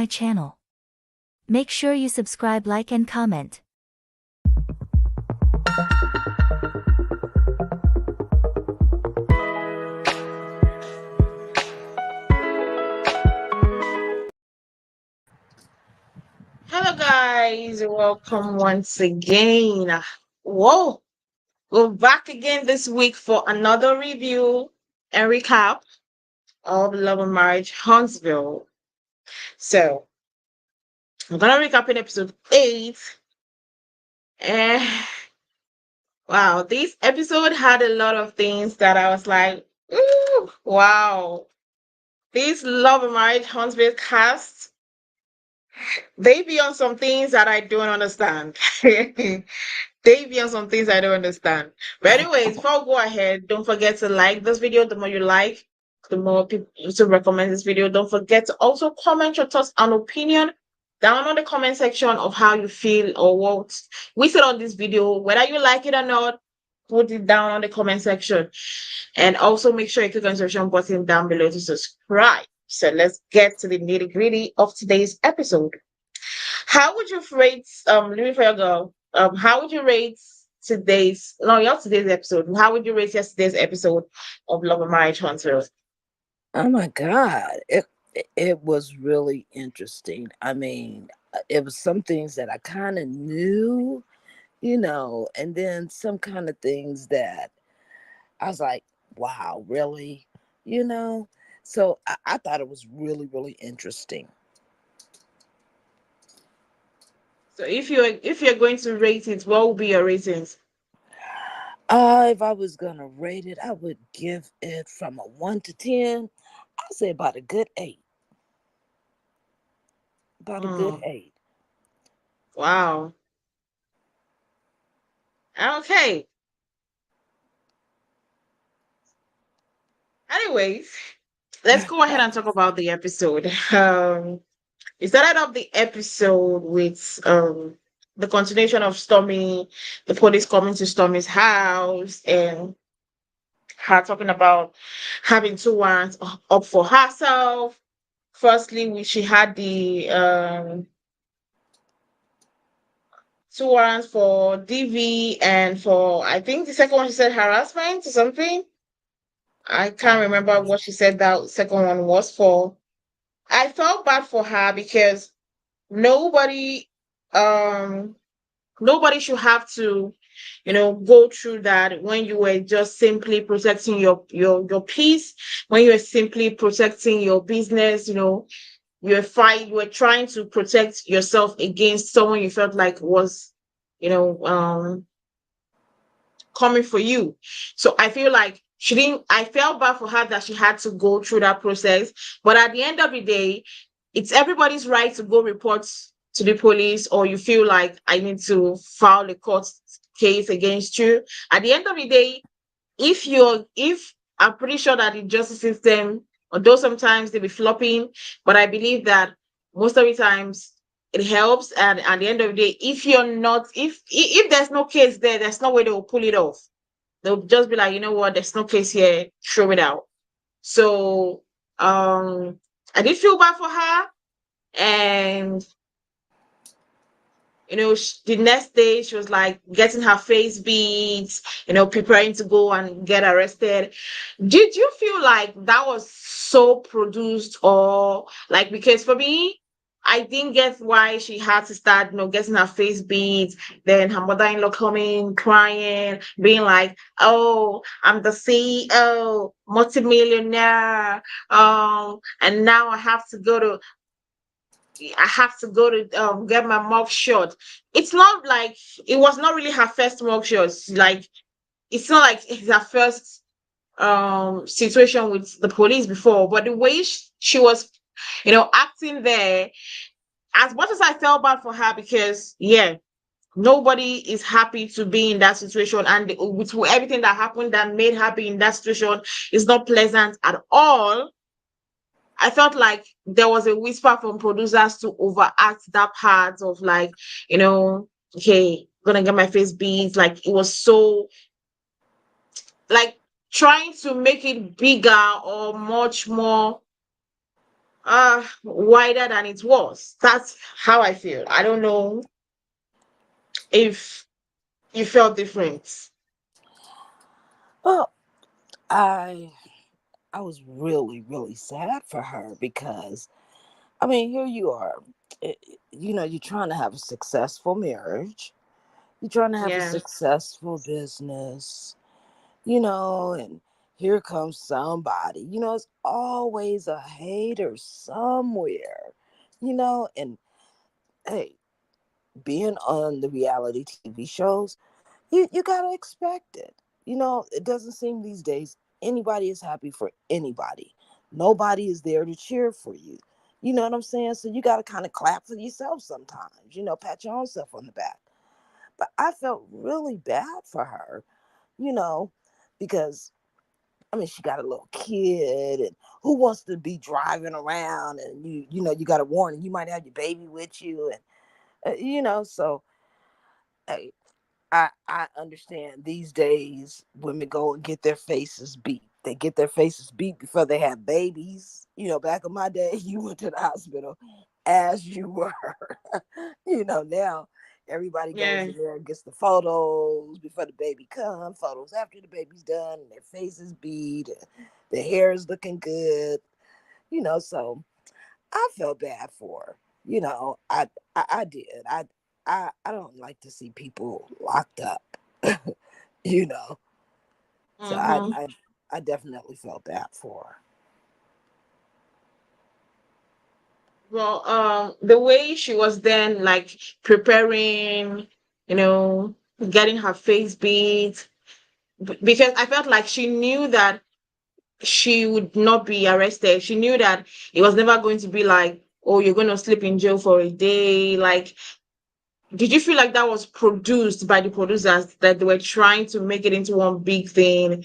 my channel. Make sure you subscribe, like and comment. Hello guys, welcome once again. Whoa, we're back again this week for another review and recap of Love&Marriage Huntsville. So I'm gonna recap in episode 8. And wow, this episode had a lot of things that I was like, ooh, wow. This Love&Marriage Huntsville cast, they be on some things that I don't understand. They be on some things I don't understand. But anyways, before we go ahead, don't forget to like this video. The more you like, the more people to recommend this video. Don't forget to also comment your thoughts and opinion down on the comment section of how you feel or what we said on this video. Whether you like it or not, put it down on the comment section. And also make sure you click on the subscription button down below to subscribe. So let's get to the nitty-gritty of today's episode. How would you rate let me for your girl? How would you rate yesterday's episode? How would you rate yesterday's episode of Love&Marriage Huntsville? Oh my God. It was really interesting. I mean, it was some things that I kind of knew, and then some kind of things that I was like, wow, really? So I thought it was really, really interesting. So if you're going to rate it, what would be your ratings? If I was gonna rate it, I would give it from a 1 to 10. I'd say about a good 8. About a good Hmm. 8. Wow. Okay. Anyways, let's go ahead and talk about the episode. We started off the episode with the continuation of Stormy, the police coming to Stormy's house and her talking about having 2 warrants up for herself. Firstly, she had the 2 warrants for DV and for, I think the second one she said harassment or something. I can't remember what she said that second one was for. I felt bad for her because nobody um nobody should have to go through that when you were just simply protecting your peace, when you were simply protecting your business. You were trying to protect yourself against someone you felt like was you know um coming for you. So I feel like she didn't I felt bad for her that she had to go through that process. But at the end of the day, it's everybody's right to go report to the police, or you feel like I need to file a court case against you. At the end of the day, if I'm pretty sure that the justice system, although sometimes they be flopping, but I believe that most of the times it helps. And at the end of the day, if you're not if there's no case there, there's no way they will pull it off. They'll just be like, you know what, there's no case here, throw it out. So I did feel bad for her. And the next day she was like getting her face beat, preparing to go and get arrested. Did you feel like that was so produced, or like, because for me, I didn't get why she had to start, getting her face beat, then her mother-in-law coming, crying, being like, oh, I'm the CEO, multimillionaire, and now I have to go to get my mouth shut. It's not like it was not really her first mug shot. Like, it's not like it's her first situation with the police before, but the way she was, acting there, as much as I felt bad for her, because yeah, nobody is happy to be in that situation, and with everything that happened that made her be in that situation, it's not pleasant at all. I felt like there was a whisper from producers to overact that part of, like, okay, gonna get my face beat. Like, it was so, like, trying to make it bigger or much more wider than it was. That's how I feel. I don't know if you felt different. Well, I I was really, really sad for her because I mean, here you are. You're trying to have a successful marriage. You're trying to have a Yeah. successful business, and here comes somebody. It's always a hater somewhere, and hey, being on the reality TV shows, you gotta expect it. It doesn't seem these days anybody is happy for anybody. Nobody is there to cheer for you. You know what I'm saying? So you gotta kind of clap for yourself sometimes, pat your own self on the back. But I felt really bad for her, you know, because I mean she got a little kid and who wants to be driving around and you got a warning, you might have your baby with you and so hey, I understand these days women go and get their faces beat. They get their faces beat before they have babies. Back in my day, you went to the hospital as you were. Now everybody goes Yeah. in there and gets the photos before the baby comes, photos after the baby's done, and their faces beat, and their hair is looking good. So I felt bad for her. I did. I don't like to see people locked up. you know. So Mm-hmm. I definitely felt bad for Well, the way she was then like preparing, you know, getting her face beat, because I felt like she knew that she would not be arrested. She knew that it was never going to be like, oh, you're going to sleep in jail for a day. Like, did you feel like that was produced by the producers that they were trying to make it into one big thing?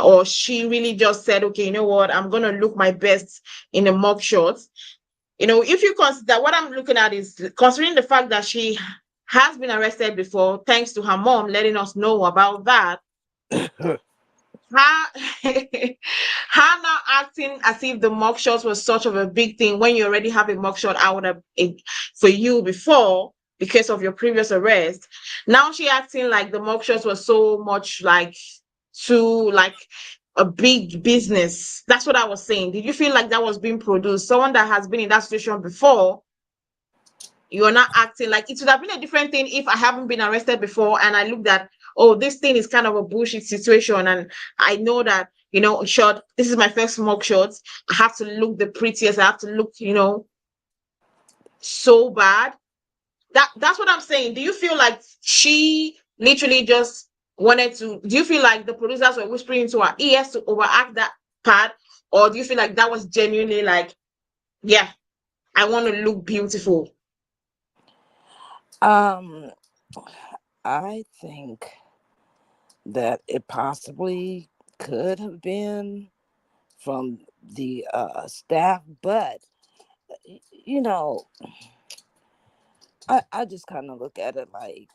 Or she really just said, okay, you know what, I'm going to look my best in a mug shot. If you consider what I'm looking at is considering the fact that she has been arrested before, thanks to her mom letting us know about that. her. How how now acting as if the mugshot was such of a big thing when you already have a mugshot out of it for you before because of your previous arrest. Now she acting like the mugshot was so much like too like a big business. That's what I was saying. Did you feel like that was being produced? Someone that has been in that situation before, you're not acting like it would have been a different thing if I haven't been arrested before and I looked at, oh, this thing is kind of a bullshit situation. And I know that, short, this is my first smoke shot. I have to look the prettiest. I have to look, so bad. That's what I'm saying. Do you feel like she literally just wanted to, do you feel like the producers were whispering into her ears to overact that part? Or do you feel like that was genuinely like, yeah, I want to look beautiful? um, I think that it possibly could have been from the staff, but you know, I just kind of look at it like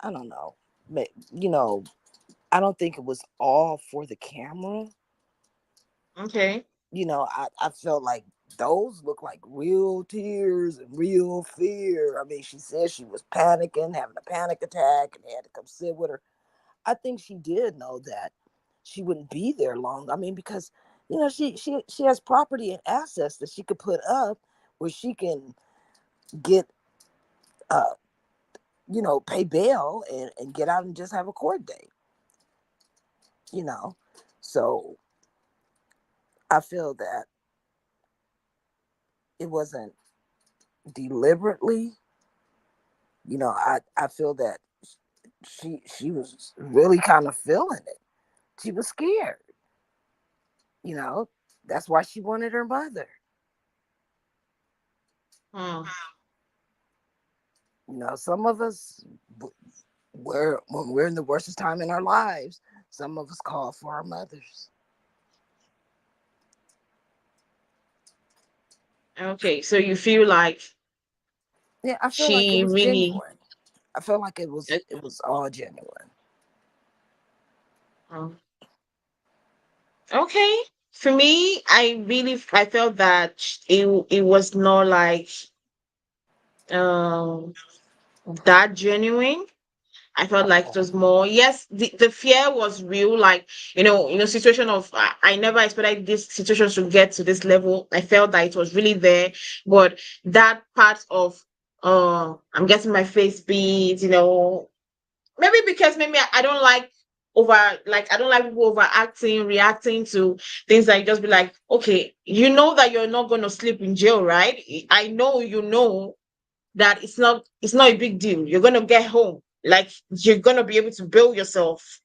I don't know, you know, I don't think it was all for the camera. Okay. I felt like those look like real tears and real fear. I mean, she said she was panicking, having a panic attack, and they had to come sit with her. I think she did know that she wouldn't be there long. I mean, because she has property and assets that she could put up where she can get uh pay bail and get out and just have a court date. You know, so I feel that it wasn't deliberately. I feel that she was really kind of feeling it. She was scared. You know, that's why she wanted her mother. Hmm. Some of us, when we're in the worstest time in our lives, some of us call for our mothers. Okay, so you feel like Yeah, I feel like it she was really. genuine. I feel like it was uh, it was all genuine. um, okay. for me, I felt that it was not like um that genuine. I felt like it was more, yes, the fear was real. Like, situation of, I never expected this situation to get to this level. I felt that it was really there. But that part of, I'm getting my face beat, maybe because maybe I don't like I don't like people overacting, reacting to things that you just be like, okay, you know that you're not going to sleep in jail, right? I know, that it's not a big deal. You're gonna get home. Like, you're gonna be able to build yourself.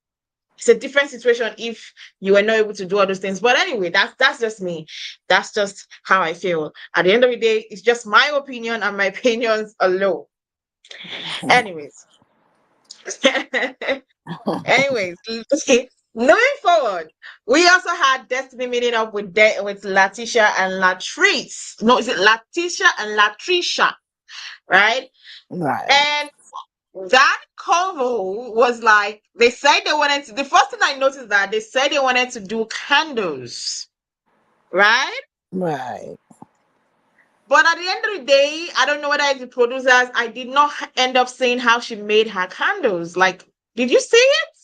It's a different situation if you were not able to do all those things. But anyway, that's just me. That's just how I feel. At the end of the day, it's just my opinion and my opinions alone. Anyways. Anyways, moving forward, we also had Destiny meeting up with Latisha and Latrice. No, is it Latisha and Latricia? Right? Right. And that convo was like, they said they wanted to, the first thing I noticed that they said they wanted to do candles, right? Right. But at the end of the day, I don't know whether it's the producers, I did not end up seeing how she made her candles. Like, did you see it?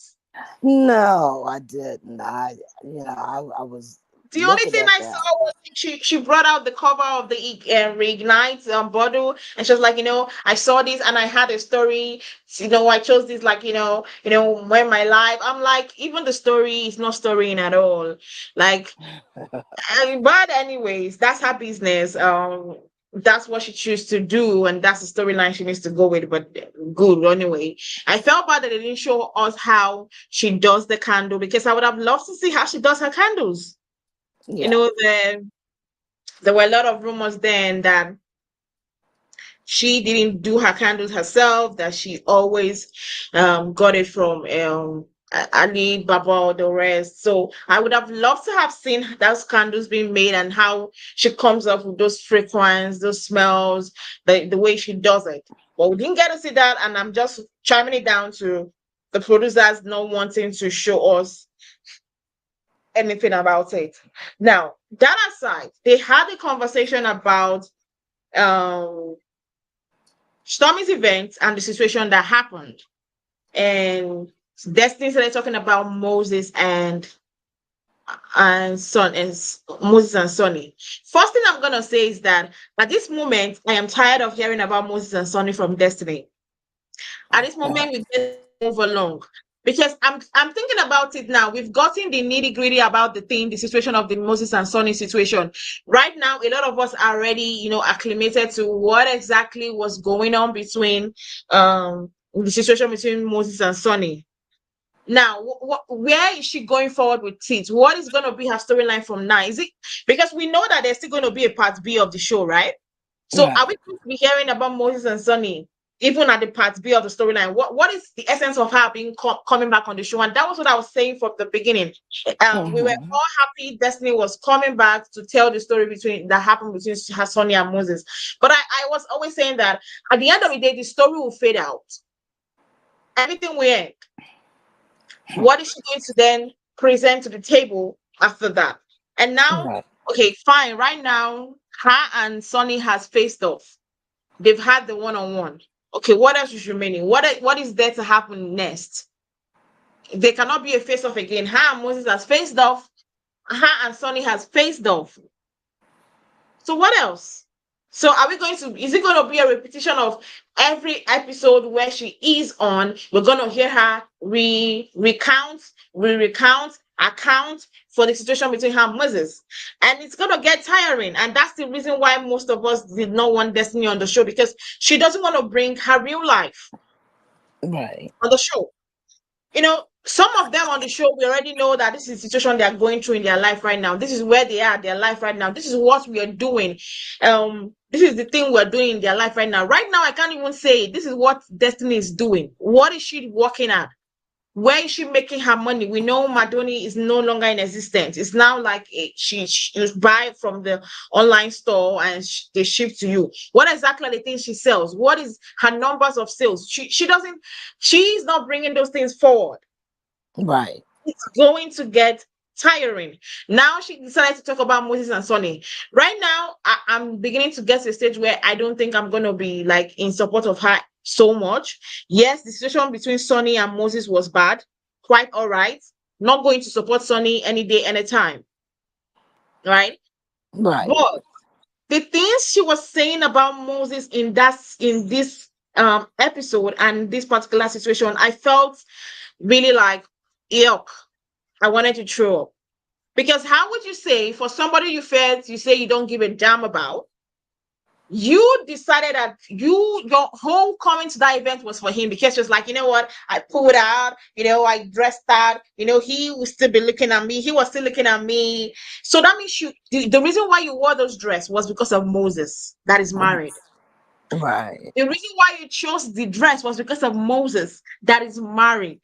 No, I didn't. I was The only looking thing at I saw that. was she brought out the cover of the Reignite bottle, and she was like, I saw this and I had a story. I chose this, like, when my life. I'm like, even the story is not storying at all. Like, but anyways, that's her business. That's what she chooses to do, and that's the storyline she needs to go with. But good anyway. I felt bad that they didn't show us how she does the candle, because I would have loved to see how she does her candles. You Yeah. know, there were a lot of rumors then that she didn't do her candles herself, that she always got it from Ali, Baba, or the rest. So I would have loved to have seen those candles being made and how she comes up with those fragrance, those smells, the way she does it. But we didn't get to see that, and I'm just chiming it down to the producers not wanting to show us anything about it. Now, that aside, they had a conversation about um Stormy's event and the situation that happened. And Destiny started talking about Moses and son and Moses and Sunni. First thing I'm gonna say is that at this moment, I am tired of hearing about Moses and Sunni from Destiny. At this moment, we just move along. Because I'm thinking about it now. We've gotten the nitty-gritty about the situation of the Moses and Sonny situation. Right now, a lot of us are already, acclimated to what exactly was going on between the situation between Moses and Sonny. Now, where is she going forward with it? What is going to be her storyline from now? Is it because we know that there's still going to be a part B of the show, right? So are we Right. going to be hearing about Moses and Sunny even at the part B of the storyline? What is the essence of her being coming back on the show? And that was what I was saying from the beginning. We were Hmm. all happy Destiny was coming back to tell the story that happened between her Sonny and Moses. But I was always saying that at the end of the day, the story will fade out. Everything will end. What is she going to then present to the table after that? And now, Right. okay, fine. Right now, her and Sonny has faced off. They've had the one-on-one. Okay, what else is remaining? What is there to happen next? They cannot be a face-off again. Her and Moses has faced off. Her and Sonny has faced off. So what else? So is it going to be a repetition of every episode where she is on? We're going to hear her recount, account for the situation between her and Moses. And it's going to get tiring. And that's the reason why most of us did not want Destiny on the show, because she doesn't want to bring her real life Right. on the show. Some of them on the show, we already know that this is the situation they are going through in their life right now. This is where they are, their life right now. This is what we are doing. This is the thing we're doing in their life right now. Right now, I can't even say it. This is what Destiny is doing. What is she working at? Where is she making her money? We know Madoni is no longer in existence. It's now like she buy from the online store and they ship to you. What exactly are the things she sells? What is her numbers of sales? She's not bringing those things forward. Right. It's going to get tiring. Now she decided to talk about Moses and Sunny. Right now, I'm beginning to get to a stage where I don't think I'm going to be like in support of her so much. Yes, the situation between Sunny and Moses was bad, quite all right. Not going to support Sunny any day, anytime, right? Right. But the things she was saying about Moses in this episode and this particular situation, I felt really like, yuck. I wanted to throw up. Because how would you say for somebody you say you don't give a damn about, you decided that your whole coming to that event was for him because you're like, you know what, I pulled out, I dressed out, he will still be looking at me, he was still looking at me. So that means the reason why you wore those dress was because of Moses that is married. Right. The reason why you chose the dress was because of Moses that is married.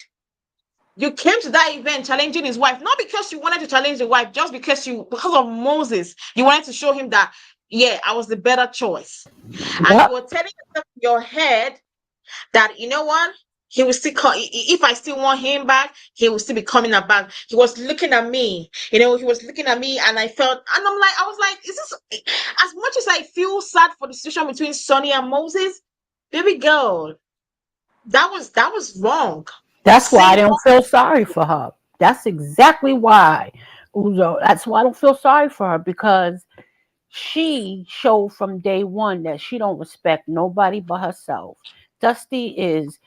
You came to that event challenging his wife, not because you wanted to challenge the wife, just because of Moses, you wanted to show him that, yeah, I was the better choice. And you Yep. were telling yourself in your head that, you know what, he will still come. If I still want him back, he will still be coming back. He was looking at me, he was looking at me, and I was like, is this, as much as I feel sad for the situation between Sonny and Moses, baby girl, that was wrong. That's why I Saying don't feel sorry for her. That's exactly why. Uzo, that's why I don't feel sorry for her, because she showed from day one that she don't respect nobody but herself. Dusty is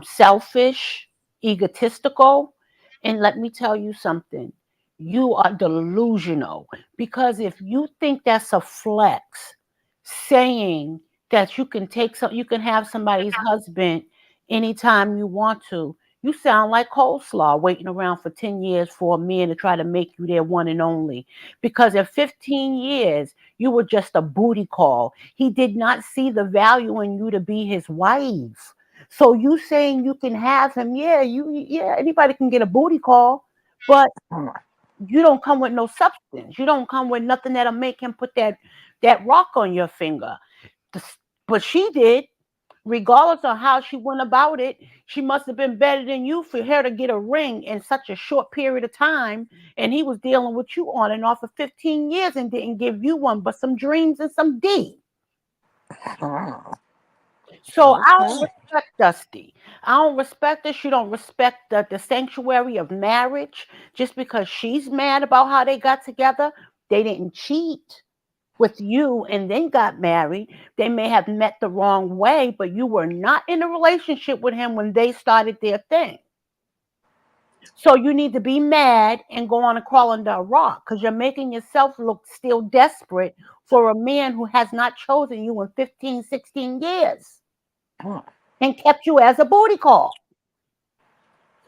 selfish, egotistical, and let me tell you something. You are delusional, because if you think that's a flex, saying that you can have somebody's husband anytime you want to, you sound like coleslaw waiting around for 10 years for a man to try to make you their one and only. Because at 15 years, you were just a booty call. He did not see the value in you to be his wife. So you saying you can have him, yeah, anybody can get a booty call, but you don't come with no substance. You don't come with nothing that'll make him put that rock on your finger. But she did. Regardless of how she went about it, she must have been better than you for her to get a ring in such a short period of time. And he was dealing with you on and off for 15 years and didn't give you one, but some dreams and some D. So I don't Okay. respect Dusty. I don't respect her. She don't respect the sanctuary of marriage just because she's mad about how they got together. They didn't cheat with you and then got married. They may have met the wrong way, but you were not in a relationship with him when they started their thing. So you need to be mad and go on and crawl under a rock, because you're making yourself look still desperate for a man who has not chosen you in 15, 16 years and kept you as a booty call.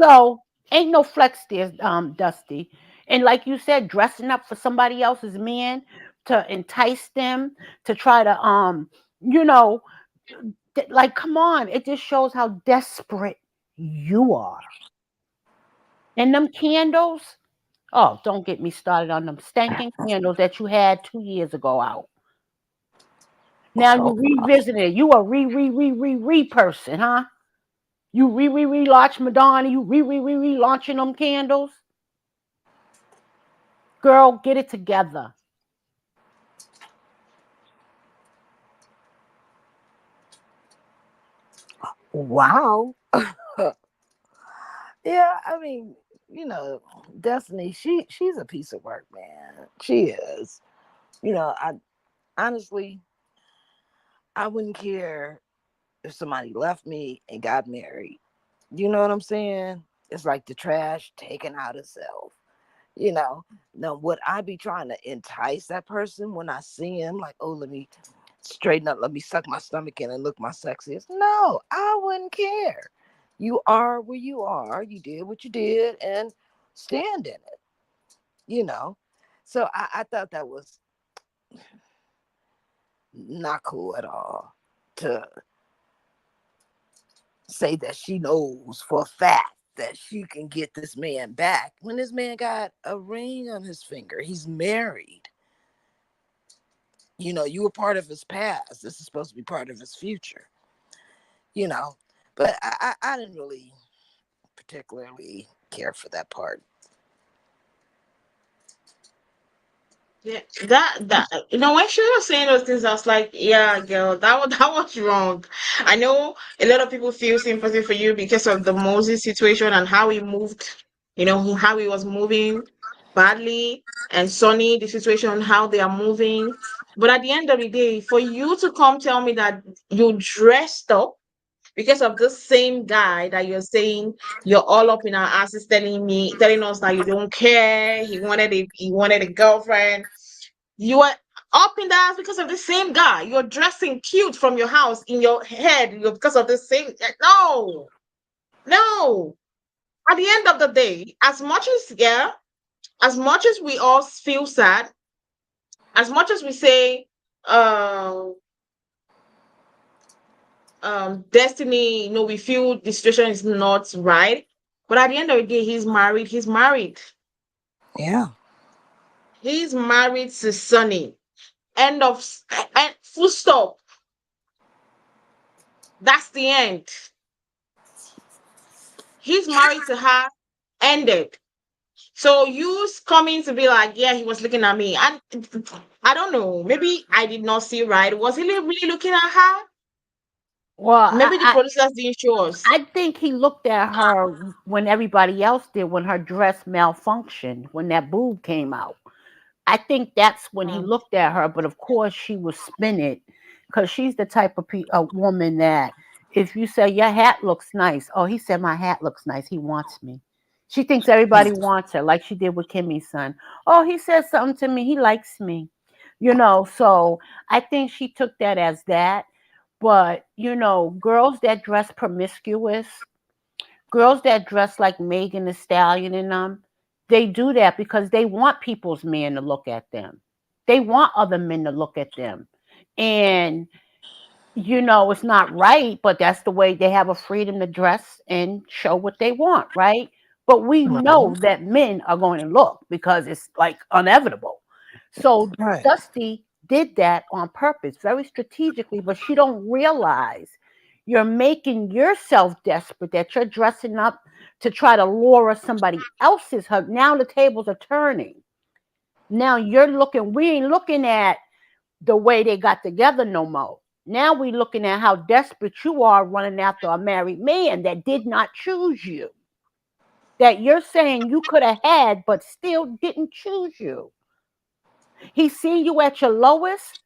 So ain't no flex there, Dusty. And like you said, dressing up for somebody else's man to entice them to try to you know, like, come on, it just shows how desperate you are. And them candles, oh, don't get me started on them stinking candles that you had 2 years ago out. Now you revisiting it. You a re person, huh? You relaunch Madonna. You relaunching them candles. Girl, get it together. Wow. Yeah, I mean, Destiny, she's a piece of work, man. She is. I honestly, I wouldn't care if somebody left me and got married. You know what I'm saying? It's like the trash taken out itself. You know, now would I be trying to entice that person when I see him? Like, oh, let me straighten up, let me suck my stomach in and look my sexiest. No, I wouldn't care. You are where you are. You did what you did and stand in it, you know. So I thought that was not cool at all to say that she knows for a fact that she can get this man back when this man got a ring on his finger. He's married. You were part of his past. This is supposed to be part of his future, you know. But I didn't really particularly care for that part. Yeah, that when she was saying those things, I was like, yeah, girl, that was wrong. I know a lot of people feel sympathy for you because of the Moses situation and how he moved, how he was moving badly, and Sunny, the situation, how they are moving. But at the end of the day, for you to come tell me that you dressed up because of this same guy that you're saying you're all up in our asses telling us that you don't care, he wanted a girlfriend, you are up in the ass because of the same guy. You're dressing cute from your house in your head because of the same. No, no. At the end of the day, as much as we all feel sad, as much as we say, um, destiny, we feel the situation is not right. But at the end of the day, he's married. He's married. Yeah. He's married to Sunny. End of full stop. That's the end. He's married to her, ended. So you coming to be like, yeah, he was looking at me. And I don't know. Maybe I did not see right. Was he really looking at her? Well, Maybe the producers didn't show us. I think he looked at her when everybody else did, when her dress malfunctioned, when that boob came out. I think that's when he Mm. looked at her. But of course, she was spinning because she's the type of a woman that if you say your hat looks nice, oh, he said my hat looks nice, he wants me. She thinks everybody wants her, like she did with Kimmy's son. Oh, he said something to me, he likes me. So I think she took that as that. But girls that dress promiscuous, girls that dress like Megan the Stallion and them, they do that because they want people's men to look at them. They want other men to look at them. And it's not right, but that's the way they have a freedom to dress and show what they want, right? But we Right. know that men are going to look because it's like inevitable. So Right. Dusty did that on purpose, very strategically, but she don't realize you're making yourself desperate, that you're dressing up to try to lure somebody else's hug. Now the tables are turning. Now we ain't looking at the way they got together no more. Now we looking at how desperate you are running after a married man that did not choose you. That you're saying you could have had, but still didn't choose you. He seen you at your lowest.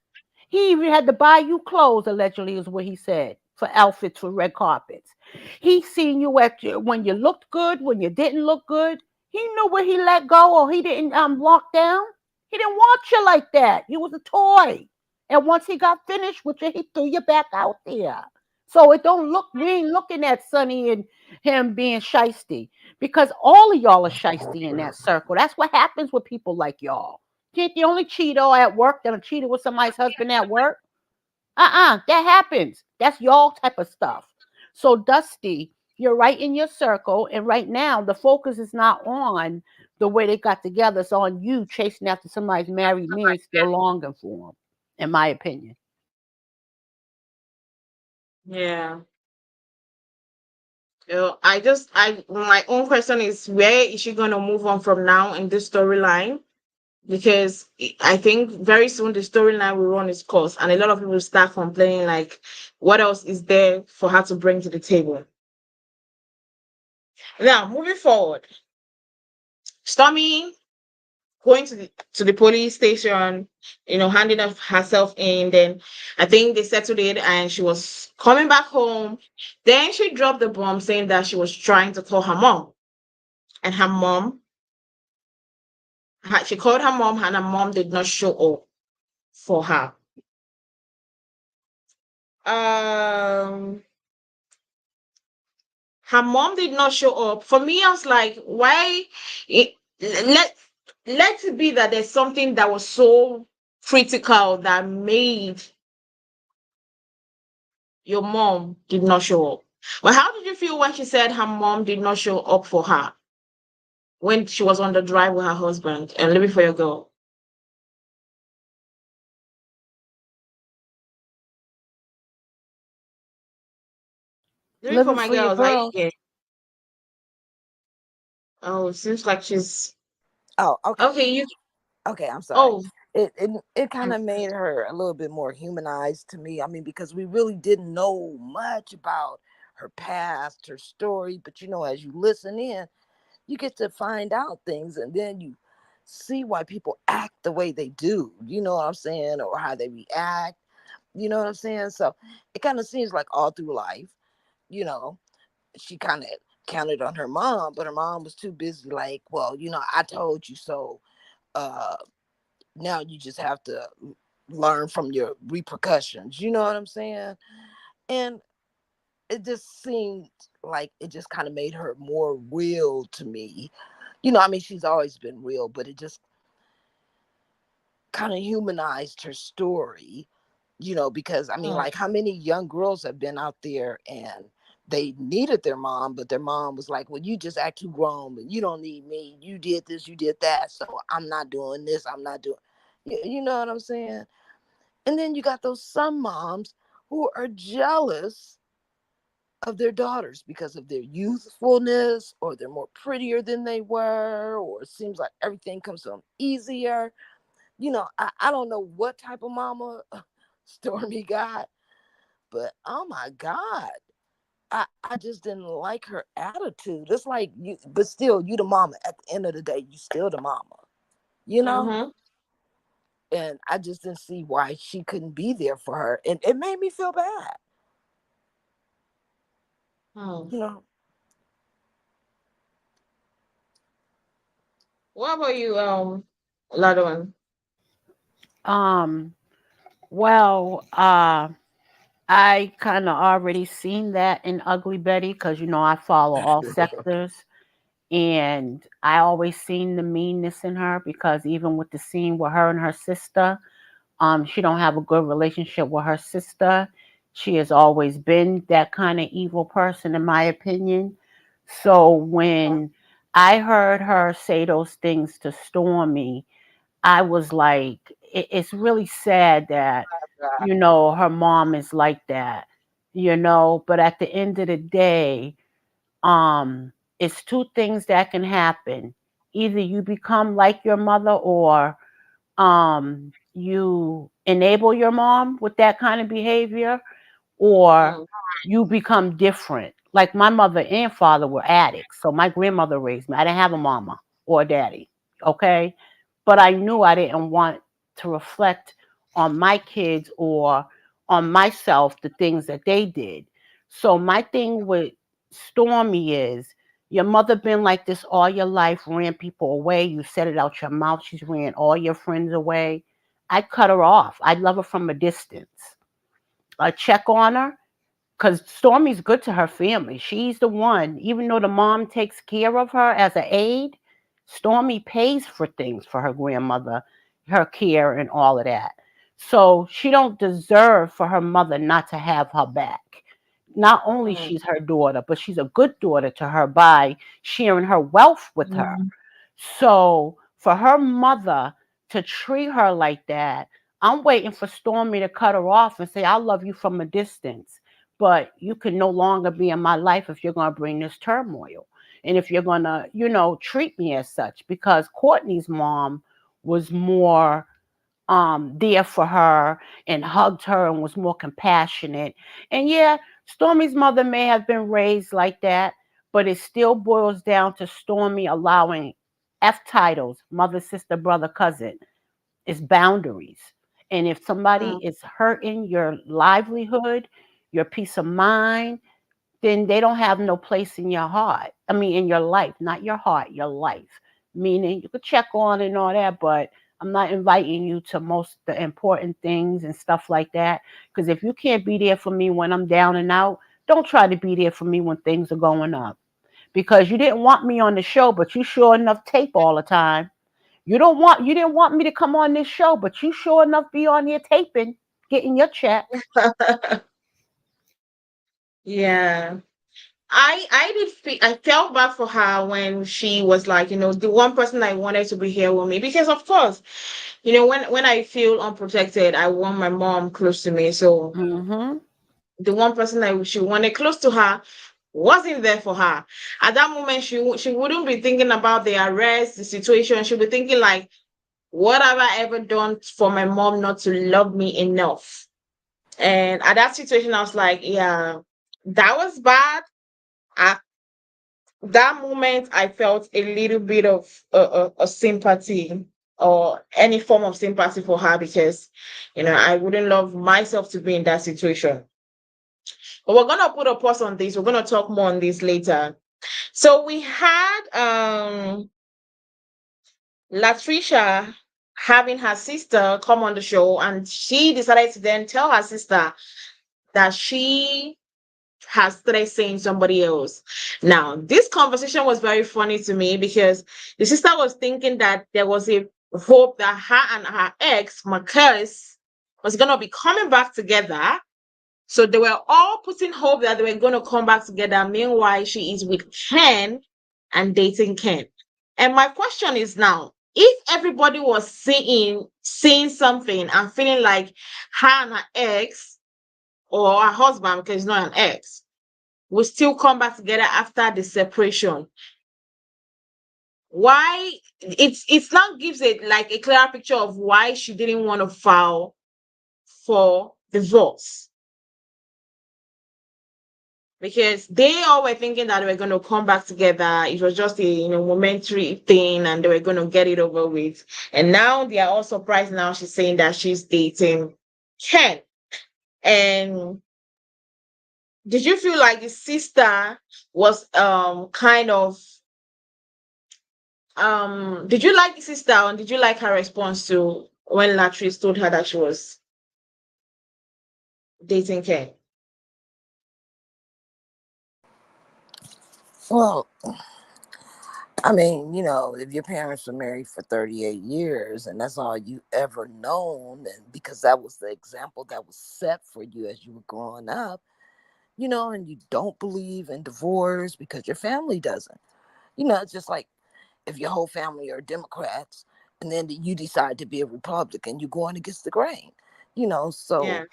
He even had to buy you clothes, allegedly, is what he said, for outfits for red carpets. He seen you when you looked good, when you didn't look good. He knew where he let go or he didn't lock down. He didn't want you like that. You was a toy. And once he got finished with you, he threw you back out there. So it don't look, we ain't looking at Sonny and him being shisty because all of y'all are shisty in that circle. That's what happens with people like y'all. You ain't the only cheater at work that cheated with somebody's husband at work. That happens. That's y'all type of stuff. So Dusty, you're right in your circle, and right now the focus is not on the way they got together. It's on you chasing after somebody's married man still longing for him, in my opinion. Yeah. My own question is, where is she going to move on from now in this storyline? Because I think very soon the storyline will run its course, and a lot of people start complaining like, what else is there for her to bring to the table? Now, moving forward, Stormy going to the police station, handing of herself in. Then I think they settled it, and she was coming back home. Then she dropped the bomb, saying that she was trying to call her mom, and she called her mom, and her mom did not show up for her. Um, her mom did not show up. For me, I was like, why? Let it be that there's something that was so critical that made your mom did not show up. But how did you feel when she said her mom did not show up for her when she was on the drive with her husband and living for your girl? Living for Living my for your girls, are you girls. here? Oh, it seems like she's Oh, okay. okay. Okay, I'm sorry. Oh, it kind Mm. of made her a little bit more humanized to me. I mean, because we really didn't know much about her past, her story, but as you listen in, you get to find out things, and then you see why people act the way they do. You know what I'm saying? Or how they react. You know what I'm saying? So it kind of seems like all through life, you know, she kind of counted on her mom, but her mom was too busy, like, well, I told you so. Uh, Now you just have to learn from your repercussions. You know what I'm saying? And it just seemed like it just kind of made her more real to me. I mean, she's always been real, but it just kind of humanized her story, because I mean, Mm. like, how many young girls have been out there and they needed their mom, but their mom was like, well, you just act too grown and you don't need me. You did this, you did that. So I'm not doing this. I'm not doing, you know what I'm saying? And then you got those some moms who are jealous of their daughters because of their youthfulness, or they're more prettier than they were, or it seems like everything comes to them easier. I don't know what type of mama Stormy got, but oh my God, I just didn't like her attitude. It's like you, but still, you the mama. At the end of the day, you still the mama, you know? Mm-hmm. And I just didn't see why she couldn't be there for her. And it made me feel bad, Mm. you know? What about you, Ladon? Um, well, I kind of already seen that in Ugly Betty because I follow all sectors, and I always seen the meanness in her because even with the scene with her and her sister, she don't have a good relationship with her sister. She has always been that kind of evil person, in my opinion. So when I heard her say those things to Stormy, I was like, it's really sad that, her mom is like that, but at the end of the day, it's two things that can happen. Either you become like your mother, or you enable your mom with that kind of behavior, or Mm. you become different. Like my mother and father were addicts, so my grandmother raised me. I didn't have a mama or a daddy, okay? But I knew I didn't want to reflect on my kids or on myself the things that they did. So my thing with Stormy is, your mother been like this all your life, ran people away. You said it out your mouth. She's ran all your friends away. I cut her off. I love her from a distance. I check on her because Stormy's good to her family. She's the one, even though the mom takes care of her as an aide, Stormy pays for things for her grandmother, her care and all of that. So she don't deserve for her mother not to have her back. Not only Mm. she's her daughter, but she's a good daughter to her by sharing her wealth with her. Mm. So for her mother to treat her like that, I'm waiting for Stormy to cut her off and say, I love you from a distance, but you can no longer be in my life if you're going to bring this turmoil. And if you're going to, treat me as such, because Courtney's mom was more there for her and hugged her and was more compassionate. And yeah, Stormy's mother may have been raised like that, but it still boils down to Stormy allowing F titles, mother, sister, brother, cousin. It's boundaries. And if somebody Mm. is hurting your livelihood, your peace of mind, then they don't have no place in your heart. I mean, in your life, not your heart, your life. Meaning you could check on and all that, but I'm not inviting you to most the important things and stuff like that. Because if you can't be there for me when I'm down and out, don't try to be there for me when things are going up. Because you didn't want me on the show, but you sure enough tape all the time. You didn't want me to come on this show, but you sure enough be on here taping, getting your check. Yeah. I did feel, I felt bad for her when she was like, the one person I wanted to be here with me, because of course, when I feel unprotected, I want my mom close to me. So Mm-hmm. the one person she wanted close to her wasn't there for her. At that moment, she wouldn't be thinking about the arrest, the situation. She'll be thinking like, What have I ever done for my mom not to love me enough? And at that situation, I was like, yeah, that was bad. At that moment, I felt a little bit of a sympathy or any form of sympathy for her because, I wouldn't love myself to be in that situation. But we're gonna put a pause on this. We're gonna talk more on this later. So we had Latricia having her sister come on the show, and she decided to then tell her sister that she has started saying somebody else. Now, this conversation was very funny to me because the sister was thinking that there was a hope that her and her ex, Marcus, was gonna be coming back together. So they were all putting hope that they were going to come back together. Meanwhile, she is with Ken and dating Ken. And my question is now, if everybody was seeing something and feeling like her and her ex or her husband, because it's not an ex, will still come back together after the separation, why it's now gives it like a clearer picture of why she didn't want to file for divorce, because they all were thinking that they were going to come back together. It was just a momentary thing, and they were going to get it over with. And now they are all surprised. Now she's saying that she's dating Ken. And did you feel like the sister was kind of did you like the sister, and did you like her response to when Latrice told her that she was dating Ken? Well, I mean, if your parents were married for 38 years and that's all you ever known, and because that was the example that was set for you as you were growing up, and you don't believe in divorce because your family doesn't. It's just like if your whole family are Democrats and then you decide to be a Republican, you're going against the grain, so Yeah.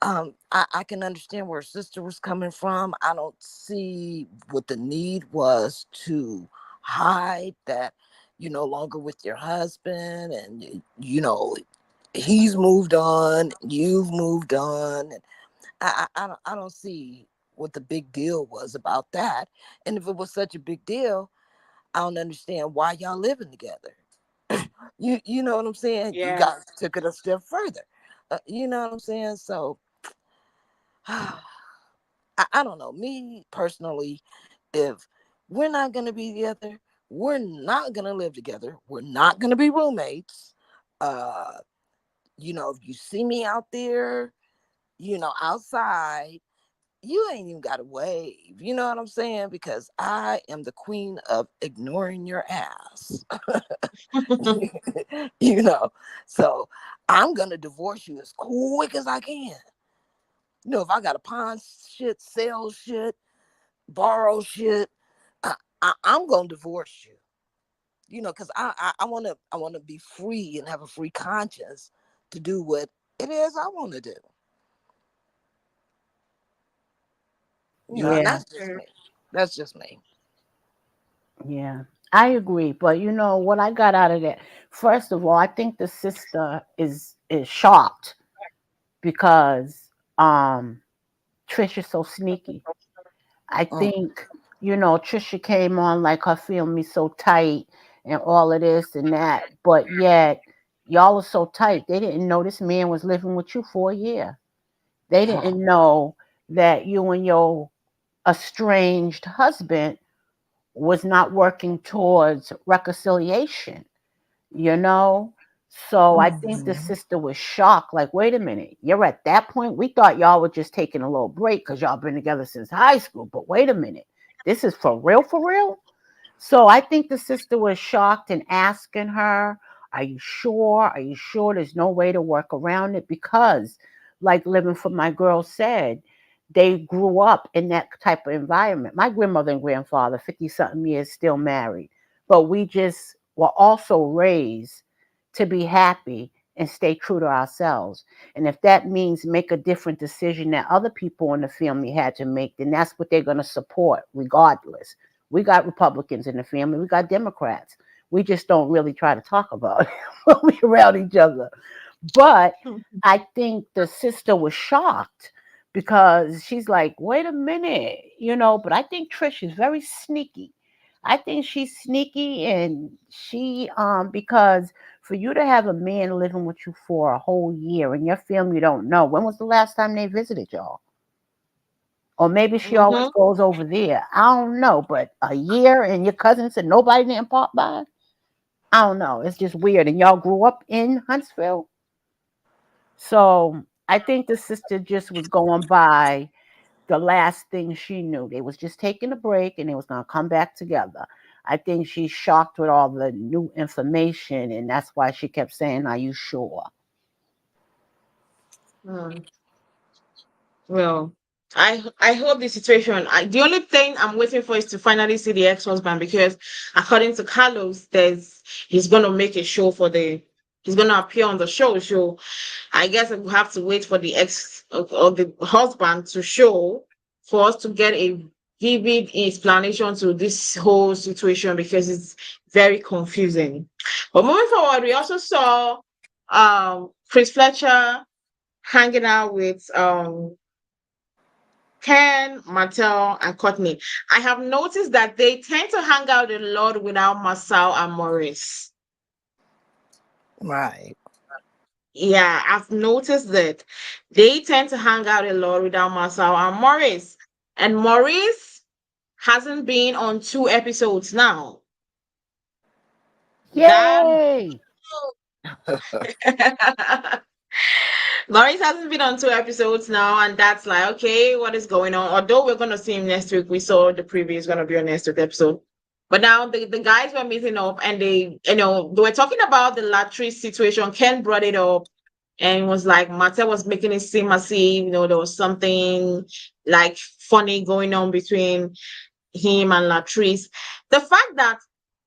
I can understand where her sister was coming from. I don't see what the need was to hide that you're no longer with your husband, and he's moved on, you've moved on, and I don't see what the big deal was about that. And if it was such a big deal, I don't understand why y'all living together. You know what I'm saying? You Yeah. guys took it a step further. You know what I'm saying? So I don't know. Me personally, if we're not going to be together, we're not going to live together. We're not going to be roommates. Uh, if you see me out there, outside, you ain't even got to wave. You know what I'm saying? Because I am the queen of ignoring your ass. you know, so I'm going to divorce you as quick as I can. If I got to pawn shit, sell shit, borrow shit, I'm gonna divorce you. Because I want to be free and have a free conscience to do what it is I want to do. And Yeah, that's just me. That's just me. yeah. I agree. But what I got out of that, first of all, I think the sister is shocked because Trisha's so sneaky. I Mm. think, Trisha came on like her family so tight and all of this and that, but yet y'all are so tight. They didn't know this man was living with you for a year. They didn't know that you and your estranged husband was not working towards reconciliation, you know? So I think the Mhm. sister was shocked, like, wait a minute, you're at that point? We thought y'all were just taking a little break because y'all been together since high school, but wait a minute, this is for real, for real? So I think the sister was shocked and asking her, are you sure? Are you sure there's no way to work around it? Because, like Living for My Girl said, they grew up in that type of environment. My grandmother and grandfather, 50 something years, still married. But we just were also raised to be happy and stay true to ourselves. And if that means make a different decision that other people in the family had to make, then that's what they're going to support regardless. We got Republicans in the family. We got Democrats. We just don't really try to talk about it when we around each other. But I think the sister was shocked because she's like, wait a minute, but I think Trish is very sneaky. I think she's sneaky, and she because for you to have a man living with you for a whole year and your family don't know, when was the last time they visited y'all? Or maybe she always Mm-hmm. goes over there. I don't know, but a year and your cousin said nobody didn't pop by. I don't know. It's just weird. And y'all grew up in Huntsville. So I think the sister just was going by the last thing she knew. They was just taking a break and they was gonna come back together. I think she's shocked with all the new information, and that's why she kept saying, "Are you sure?" Mm. Well, I hope the situation. The only thing I'm waiting for is to finally see the ex-husband, because according to Carlos, he's gonna make a show for the he's gonna appear on the show. So I guess we'll have to wait for the ex or the husband to show for us to get a vivid explanation to this whole situation, because it's very confusing. But moving forward, we also saw Chris Fletcher hanging out with Ken, Martell, and Courtney. I have noticed that they tend to hang out a lot without Marcel and Maurice. Right. Yeah, I've noticed that they tend to hang out a lot without Marcel and Maurice. And Maurice hasn't been on 2 episodes now. That Yay! Maurice hasn't been on 2 episodes now, and that's like, okay, what is going on? Although we're gonna see him next week, we saw the preview is gonna be on next week episode. But now the guys were meeting up, and they were talking about the Latricia situation. Ken brought it up and was like, Martell was making it seem as if, there was something like funny going on between him and Latrice. The fact that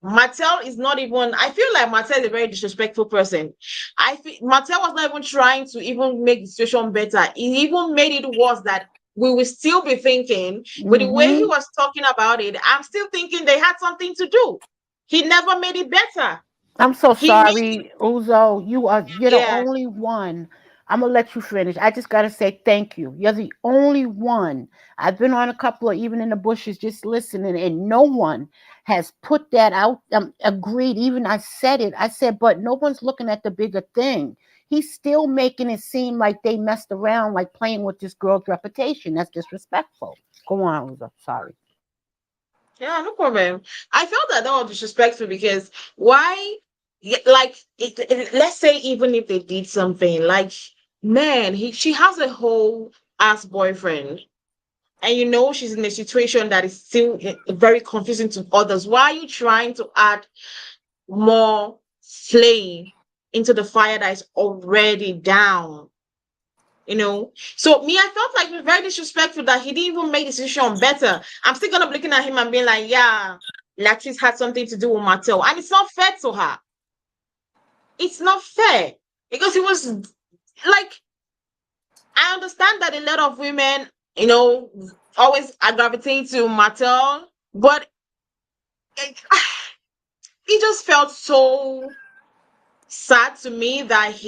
Martell is not even, I feel like Martell is a very disrespectful person. I feel Martell was not even trying to even make the situation better. He even made it worse, that we will still be thinking, with the way he Hmm. was talking about it, I'm still thinking they had something to do. He never made it better. I'm so He made it, sorry, Uzo. You're the yeah. only one. I'm gonna let you finish. I just gotta say thank you. You're the only one. I've been on a couple of even in the bushes just listening, and no one has put that out. Agreed. Even I said it. I said, but no one's looking at the bigger thing. He's still making it seem like they messed around, like playing with this girl's reputation. That's disrespectful. Go on, Uzo. Sorry. Yeah, no problem. I felt that was disrespectful, because why? Like, let's say even if they did something, like, man, she has a whole ass boyfriend, and she's in a situation that is still very confusing to others. Why are you trying to add more flame into the fire that is already down? So me, I felt like it was very disrespectful that he didn't even make the situation better. I'm still gonna be looking at him and being like, yeah, Latrice had something to do with Martell, and it's not fair to her. It's not fair, because it was like, I understand that a lot of women, always are gravitating to Martell, but it, it just felt so sad to me that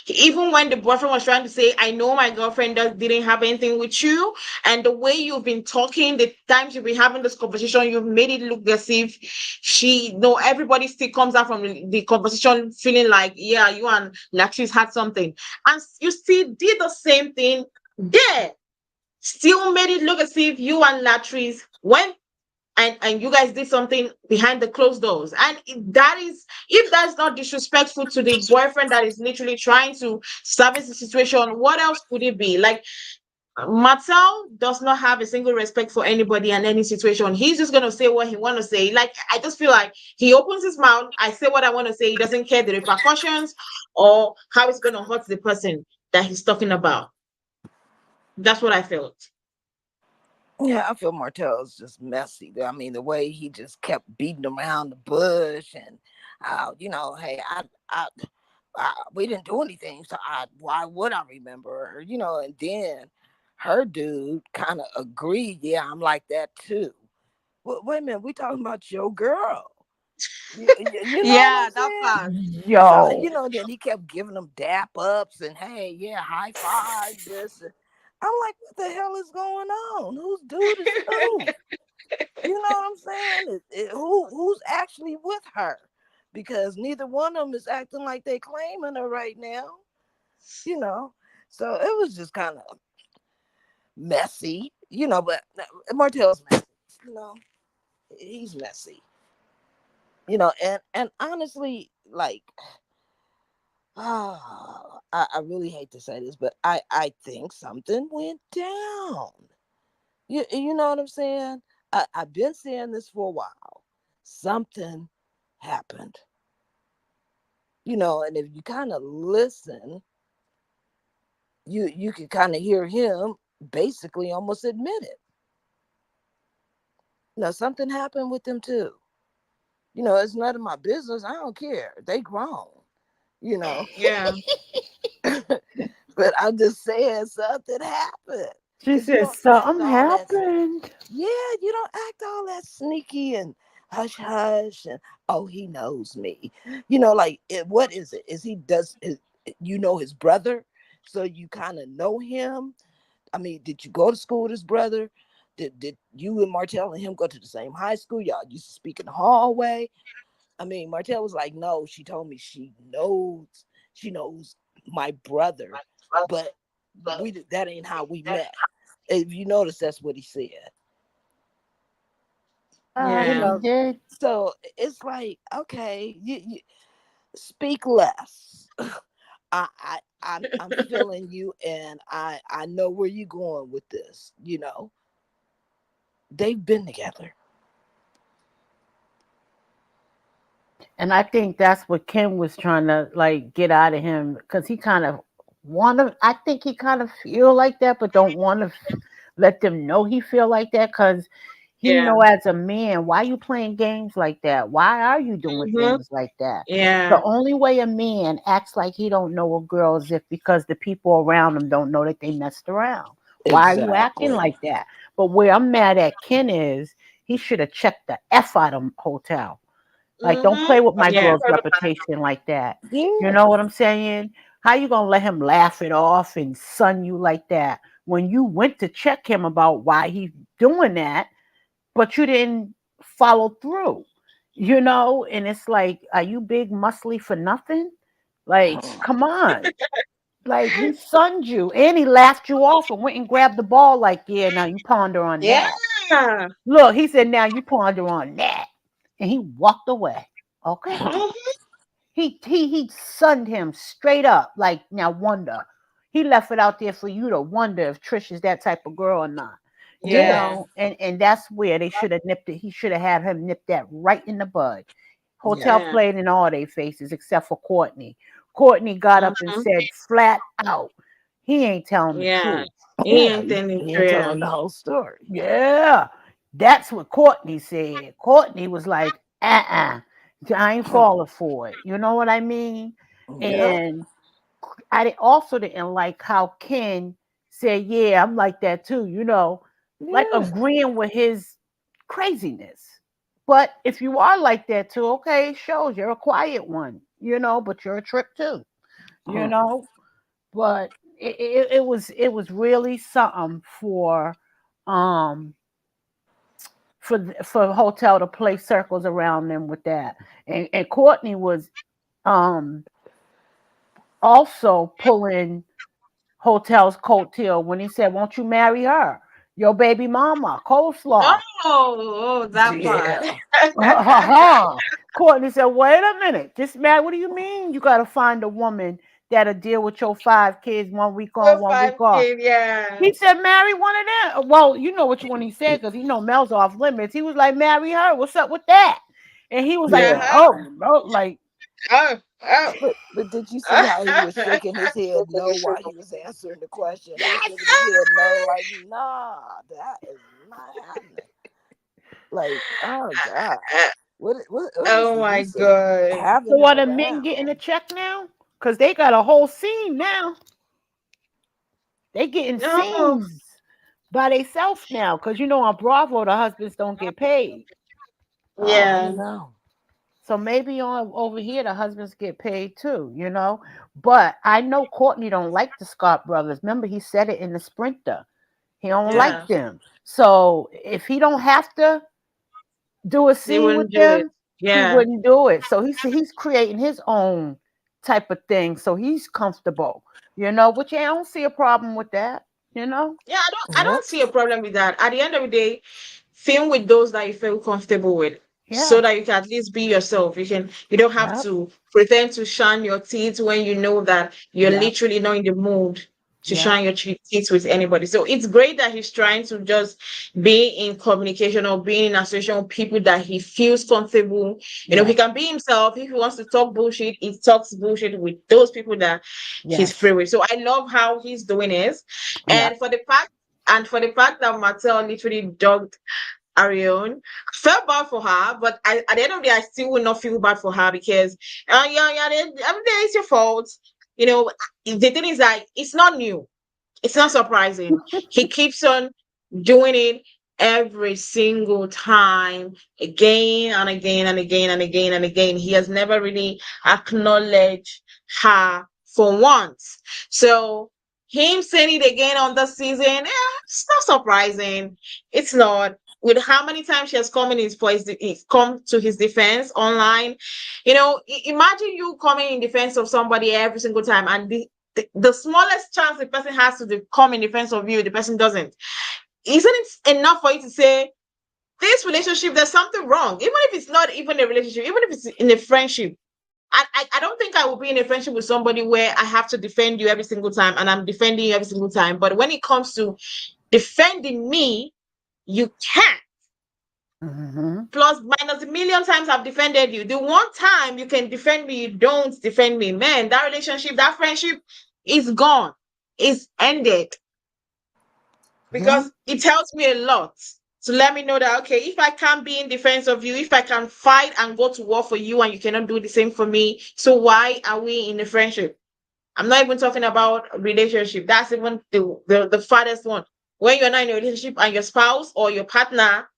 even when the boyfriend was trying to say, I know my girlfriend didn't have anything with you, and the way you've been talking, the times you've been having this conversation, you've made it look as if everybody still comes out from the conversation feeling like, yeah, you and Latrice had something, and you still did the same thing there. Still made it look as if you and Latrice went and you guys did something behind the closed doors. And if that's not disrespectful to the boyfriend that is literally trying to service the situation, what else could it be? Like, Marcel does not have a single respect for anybody and any situation. He's just gonna say what he want to say. Like, I just feel like he opens his mouth, I say what I want to say. He doesn't care the repercussions or how it's gonna hurt the person that he's talking about. That's what I felt. Yeah, I feel Martell's just messy. I mean, the way he just kept beating around the bush, and hey, we didn't do anything, so why would I remember her? And then her dude kind of agreed. Yeah, I'm like that too. Well, wait a minute, we talking about your girl. You know what Yeah, I'm that saying? part. So, Yo, then he kept giving them dap ups and hey, yeah, high five, this. I'm like, what the hell is going on? Whose dude is who? You know what I'm saying? Who's actually with her? Because neither one of them is acting like they claiming her right now. You know, so it was just kind of messy. But Martell's messy. You know, he's messy. And honestly, like, I really hate to say this, but I think something went down. You know what I'm saying? I've been saying this for a while. Something happened. And if you kind of listen, you can kind of hear him basically almost admit it. Something happened with them too. It's none of my business. I don't care. They grown. You know. Yeah. But I'm just saying something happened. she Cause you said don't act something all that. happened. Yeah, you don't act all that sneaky and hush hush and oh he knows me. Like what is it? Is he does is, his brother, so you kind of know him. I mean, did you go to school with his brother? Did you and Martell and him go to the same high school? Y'all used to speak in the hallway. I mean, Martell was like, no, she told me she knows my brother, but that ain't how we met. If you notice, that's what he said. You Yeah. He know, did. so it's like, okay, you speak less. I'm feeling you, and I know where you're going with this. They've been together. And I think that's what Kim was trying to like get out of him because he kind of I think he kind of feel like that, but don't want to let them know he feel like that because he Yeah. know as a man, why you playing games like that? Why are you doing Mm-hmm. things like that? The Yeah. only way a man acts like he don't know a girl is if because the people around him don't know that they messed around. Why are you acting Exactly. like that? But where I'm mad at Ken is he should have checked the F out of hotel. Like, don't Mm-hmm. play with my Yeah. girl's reputation like that. You Yeah. know what I'm saying? How you gonna let him laugh it off and sun you like that when you went to check him about why he's doing that, but you didn't follow through? And it's like, are you big muscly for nothing? Like, come on. Like he sunned you and he laughed you off and went and grabbed the ball, like, yeah, now you ponder on that. Yeah. Look, he said, now you ponder on that. And he walked away. Okay. Mm-hmm. He sunned him straight up. Like now, wonder. He left it out there for you to wonder if Trish is that type of girl or not. Yeah. Yeah. And that's where they should have nipped it. He should have had him nip that right in the bud. Yeah. Hotel Yeah. played in all their faces except for Courtney. Courtney got up and Mm-hmm. said flat out, he ain't telling the Yeah. truth. He Yeah. ain't telling He ain't true. telling the whole story. Yeah, that's what Courtney said. Courtney was like, I ain't falling for it. You know what I mean? Yep. And also didn't like how Ken said, yeah, I'm like that too, like Yeah. agreeing with his craziness. But if you are like that too, okay, it shows you're a quiet one, but you're a trip too, you know. But it was really something um for Hotel to play circles around them with that. And Courtney was um also pulling Hotel's coattail when he said, won't you marry her? Your baby mama, Oh, coleslaw. oh, that part. Yeah. Courtney said, wait a minute. Just marry. What do you mean you gotta find a woman that'll deal with your 5 kids 1 week on, So 1 week five off? kid, yeah. He said, marry one of them. Well, you know what when he said, because Mel's off limits. He was like, marry her. What's up with that? And he was like, Yeah. Uh-huh. oh, no, like, Oh, oh. But did you see how he was shaking his head no while he was answering the question? He was shaking his head no, like, nah, that is not happening. Like, oh God. What is Oh the my use of God. having so him are the men around? getting a check now? Because they got a whole scene now. They getting No. scenes by themselves now. Because on Bravo, the husbands don't get paid. I Yeah. don't know. So maybe on over here the husbands get paid too, you know. But I know Courtney don't like the Scott brothers. Remember, he said it in the Sprinter. He don't like Yeah, them. So if he don't have to do a they scene with wouldn't do it. them, he Yeah. wouldn't do it. So he's creating his own type of thing. So he's comfortable, you know. Which I don't see a problem with that, you know. Yeah, I Yep. don't see a problem with that. At the end of the day, film with those that you feel comfortable with, so Yeah, that you can at least be yourself. You don't have yep, to pretend to shine your teeth when you know that you're yep, literally not in the mood to yep. shine your teeth with anybody. So it's great that he's trying to just be in communication or being in association with people that he feels comfortable. He Yes, can be himself. If he wants to talk bullshit, he talks bullshit with those people that he's yes, free with. So I love how he's doing it. yeah. And for the fact that Martell literally dogged Ariane, I felt bad for her, but at the end of the day, I still will not feel bad for her because, yeah, every day it's your fault. You know, the thing is that it's not new. It's not surprising. He keeps on doing it every single time, again and again and again and again and again. He has never really acknowledged her for once. So him saying it again on the season, it's not surprising. It's not. With how many times she has come in come to his defense online, imagine you coming in defense of somebody every single time, and the smallest chance the person has to come in defense of you, the person doesn't. Isn't it enough for you to say, this relationship, there's something wrong? Even if it's not even a relationship, even if it's in a friendship. I don't think I will be in a friendship with somebody where I have to defend you every single time and I'm defending you every single time. But when it comes to defending me, you can't. Mm-hmm. Plus, minus a million times I've defended you. The one time you can defend me, you don't defend me. Man, that relationship, that friendship is gone. It's ended. Because it tells me a lot to let me know that, okay, if I can't be in defense of you, if I can fight and go to war for you and you cannot do the same for me, so why are we in a friendship? I'm not even talking about relationship. That's even the farthest one. When you're not in a relationship and your spouse or your partner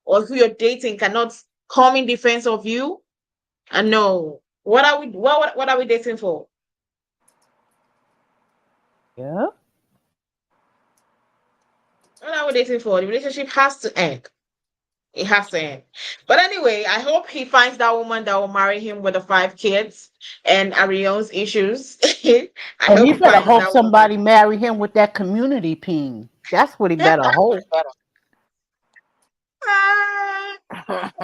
or who you're dating cannot come in defense of you, and no, what are we dating for? Yeah. What are we dating for? The relationship has to end. It has to end. But anyway, I hope he finds that woman that will marry him with the 5 kids and Arion's issues. I And hope he he better finds hope that woman. somebody marry him with that community pin. That's what he better hope.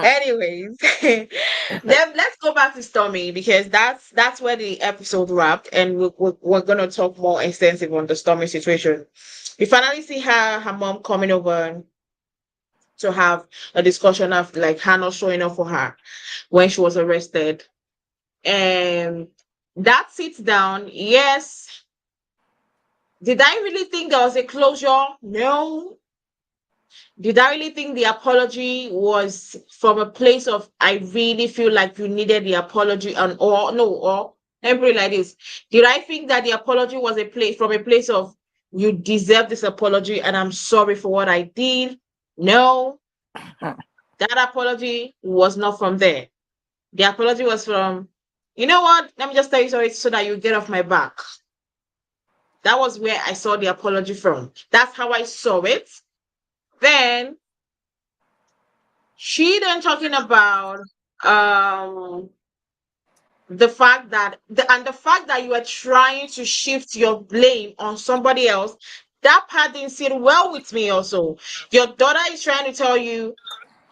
Anyways, then let's go back to Stormy because that's where the episode wrapped, and we're gonna talk more extensive on the Stormy situation. We finally see her mom coming over to have a discussion of like her not showing up for her when she was arrested. And that sits down. Yes. Did I really think there was a closure? No. Did I really think the apology was from a place of I really feel like you needed the apology, and or no, or let me put it like this. Did I think that the apology was a place of you deserve this apology and I'm sorry for what I did? No, that apology was not from there. The apology was from, you know what? Let me just tell you sorry so that you get off my back. That was where I saw the apology from. That's how I saw it. Then she then talking about um the fact that you are trying to shift your blame on somebody else. That part didn't sit well with me also. Your daughter is trying to tell you,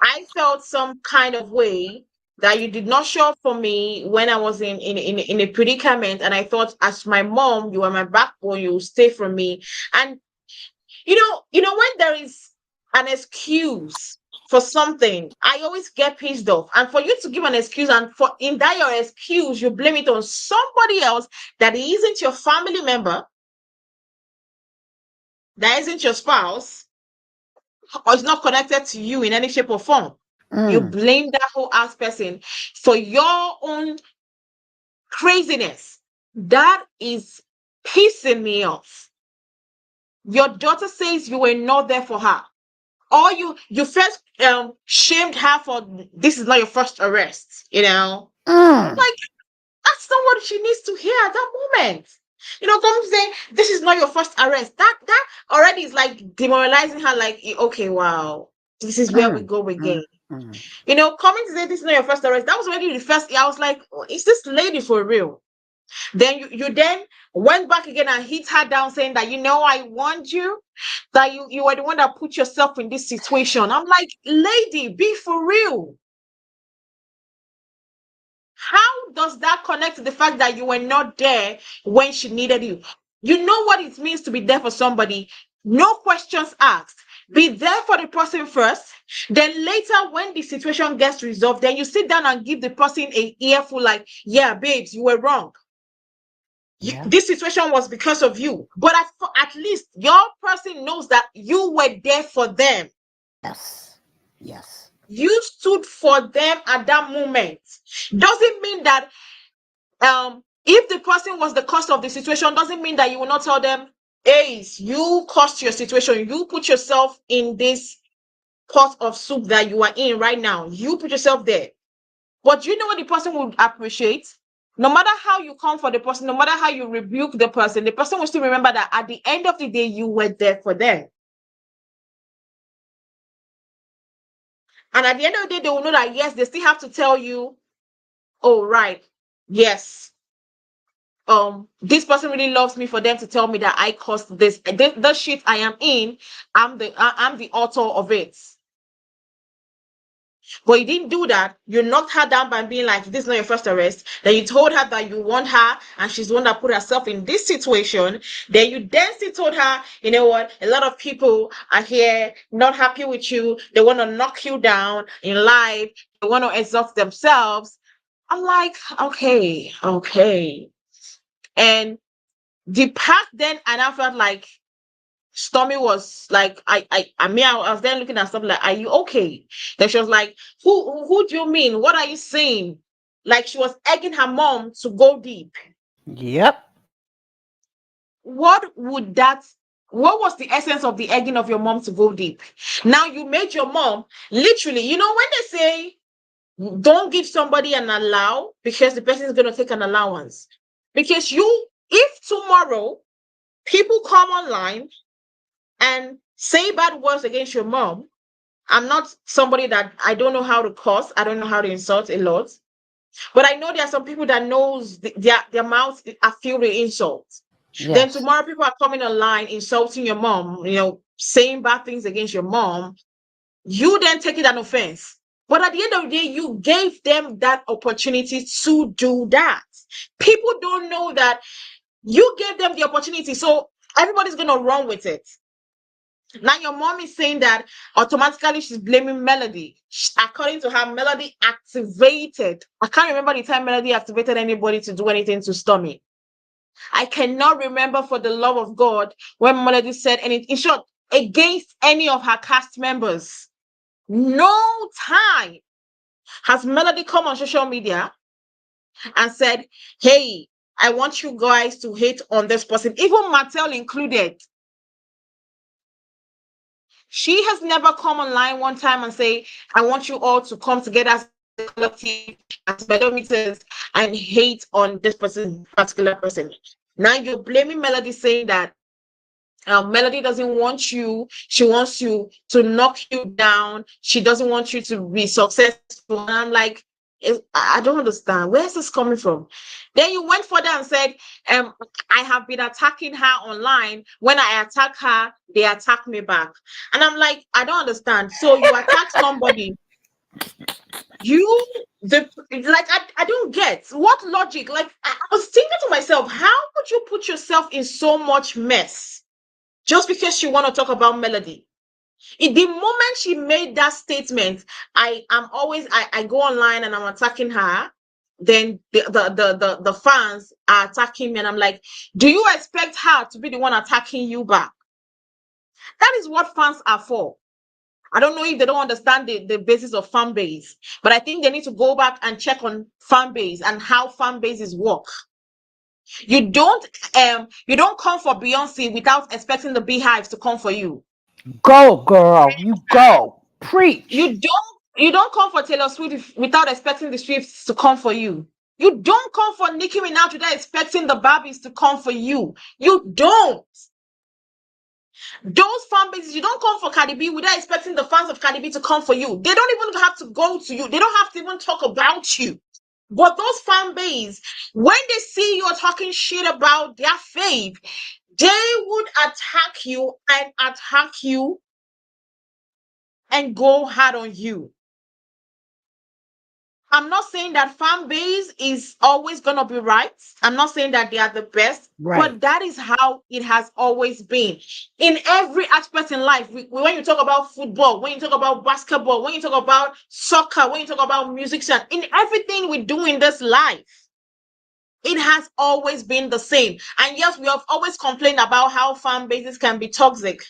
I felt some kind of way that you did not show up for me when I was in a predicament, and I thought as my mom, you are my backbone, you will stay for me. And when there is an excuse for something, I always get pissed off. And for you to give an excuse, and for in that your excuse, you blame it on somebody else that isn't your family member, that isn't your spouse, or is not connected to you in any shape or form. You Mm. blame that whole ass person for your own craziness. That is pissing me off. Your daughter says you were not there for her. or you first shamed her for this is not your first arrest, I'm Mm. like, that's not what she needs to hear at that moment. Come to say this is not your first arrest. That already is like demoralizing her. Like, okay, wow, this is where we Mm. go again. Mm. Coming to say this is not your first arrest. That was already the first. I was like, oh, is this lady for real? Then you then went back again and hit her down, saying that I warned you, that you were the one that put yourself in this situation. I'm like, lady, be for real. How does that connect to the fact that you were not there when she needed you? You know what it means to be there for somebody. No questions asked. Be there for the person first. Then later, when the situation gets resolved, then you sit down and give the person a earful, like, yeah, babes, you were wrong. Yeah. This situation was because of you. But at least your person knows that you were there for them. Yes. Yes. You stood for them at that moment. Doesn't mean that if the person was the cause of the situation, doesn't mean that you will not tell them, Ace, you caused your situation. You put yourself in this pot of soup that you are in right now. You put yourself there. But you know what the person would appreciate? No matter how you come for the person, no matter how you rebuke the person will still remember that at the end of the day, you were there for them. And at the end of the day, they will know that, yes, they still have to tell you, oh, right, yes, this person really loves me for them to tell me that I caused this. The shit I am in, I'm the author of it. But you didn't do that. You knocked her down by being like, this is not your first arrest. Then you told her that you want her and she's the one that put herself in this situation. Then you still told her, you know what, a lot of people are here not happy with you. They want to knock you down in life. They want to exalt themselves. I'm like, okay. And the part then, and I felt like Stormy was like, I was then looking at stuff like, are you okay? Then she was like, who do you mean? What are you saying? Like, she was egging her mom to go deep. Yep. What was the essence of the egging of your mom to go deep? Now you made your mom literally, when they say don't give somebody an allow because the person is going to take an allowance. Because if tomorrow people come online and say bad words against your mom, I'm not somebody that I don't know how to curse. I don't know how to insult a lot. But I know there are some people that knows their mouths are filled with insults. Then Yes. tomorrow people are coming online insulting your mom, saying bad things against your mom. You then take it an offense. But at the end of the day, you gave them that opportunity to do that. People don't know that you gave them the opportunity. So everybody's going to run with it. Now your mom is saying that automatically she's blaming Melody. According to her, Melody activated. I can't remember the time Melody activated anybody to do anything to Stormy. I cannot remember for the love of God when Melody said anything. In short, against any of her cast members. No time has Melody come on social media and said, hey, I want you guys to hate on this person, even Martell included. She has never come online one time and say, I want you all to come together as a collective, as barometers, and hate on this particular person. Now you're blaming Melody, saying that Melody doesn't want you. She wants you to knock you down. She doesn't want you to be successful. And I'm like, I don't understand. Where is this coming from? Then you went further and said, I have been attacking her online. When I attack her, they attack me back. And I'm like, I don't understand. So you attack somebody. I don't get what logic. Like, I was thinking to myself, how would you put yourself in so much mess just because you want to talk about Melody? In the moment she made that statement, I go online and I'm attacking her. Then the fans are attacking me, and I'm like, do you expect her to be the one attacking you back? That is what fans are for. I don't know if they don't understand the basis of fan base, but I think they need to go back and check on fan base and how fan bases work. You don't come for Beyonce without expecting the beehives to come for you. Go, girl. You go. Preach. You don't come for Taylor Swift without expecting the Swifts to come for you. You don't come for Nicki Minaj without expecting the Barbies to come for you. You don't. Those fan bases, you don't come for Cardi B without expecting the fans of Cardi B to come for you. They don't even have to go to you. They don't have to even talk about you. But those fan base, when they see you talking shit about their fave, they would attack you and go hard on you. I'm not saying that fan base is always going to be right. I'm not saying that they are the best, Right. but that is how it has always been. In every aspect in life, when you talk about football, when you talk about basketball, when you talk about soccer, when you talk about music, in everything we do in this life, it has always been the same. And yes, we have always complained about how fan bases can be toxic.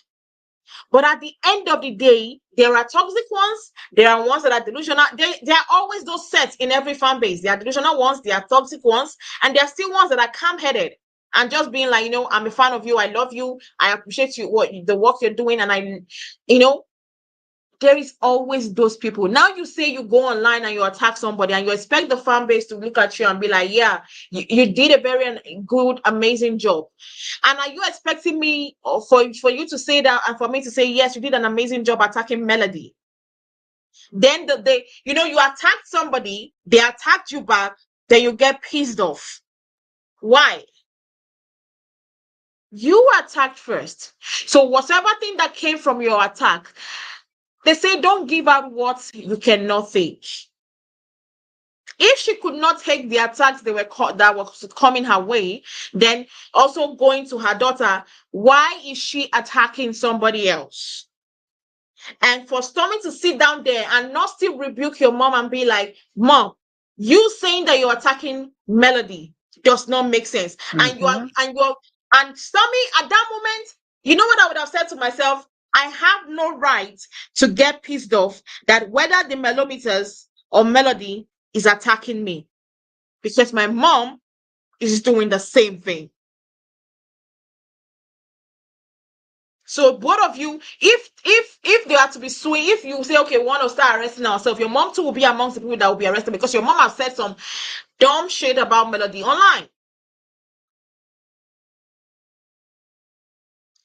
But at the end of the day, there are toxic ones, there are ones that are delusional. There are always those sets in every fan base. There are delusional ones, there are toxic ones, and there are still ones that are calm-headed and just being like, I'm a fan of you, I love you, I appreciate you, the work you're doing, and you know, there is always those people. Now you say you go online and you attack somebody and you expect the fan base to look at you and be like, yeah, you did a very good, amazing job. And are you expecting me for you to say that and for me to say, yes, you did an amazing job attacking Melody? Then you attacked somebody, they attacked you back, then you get pissed off. Why? You attacked first. So whatever thing that came from your attack, they say don't give out what you cannot take. If she could not take the attacks that was coming her way, then also going to her daughter, why is she attacking somebody else? And for Stormy to sit down there and not still rebuke your mom and be like, Mom, you saying that you're attacking Melody does not make sense. And Stormy, at that moment, you know what I would have said to myself? I have no right to get pissed off that whether the Melometers or Melody is attacking me, because my mom is doing the same thing. So both of you, if they are to be suing, if you say, okay, we want to start arresting ourselves, your mom too will be amongst the people that will be arrested because your mom has said some dumb shit about Melody online.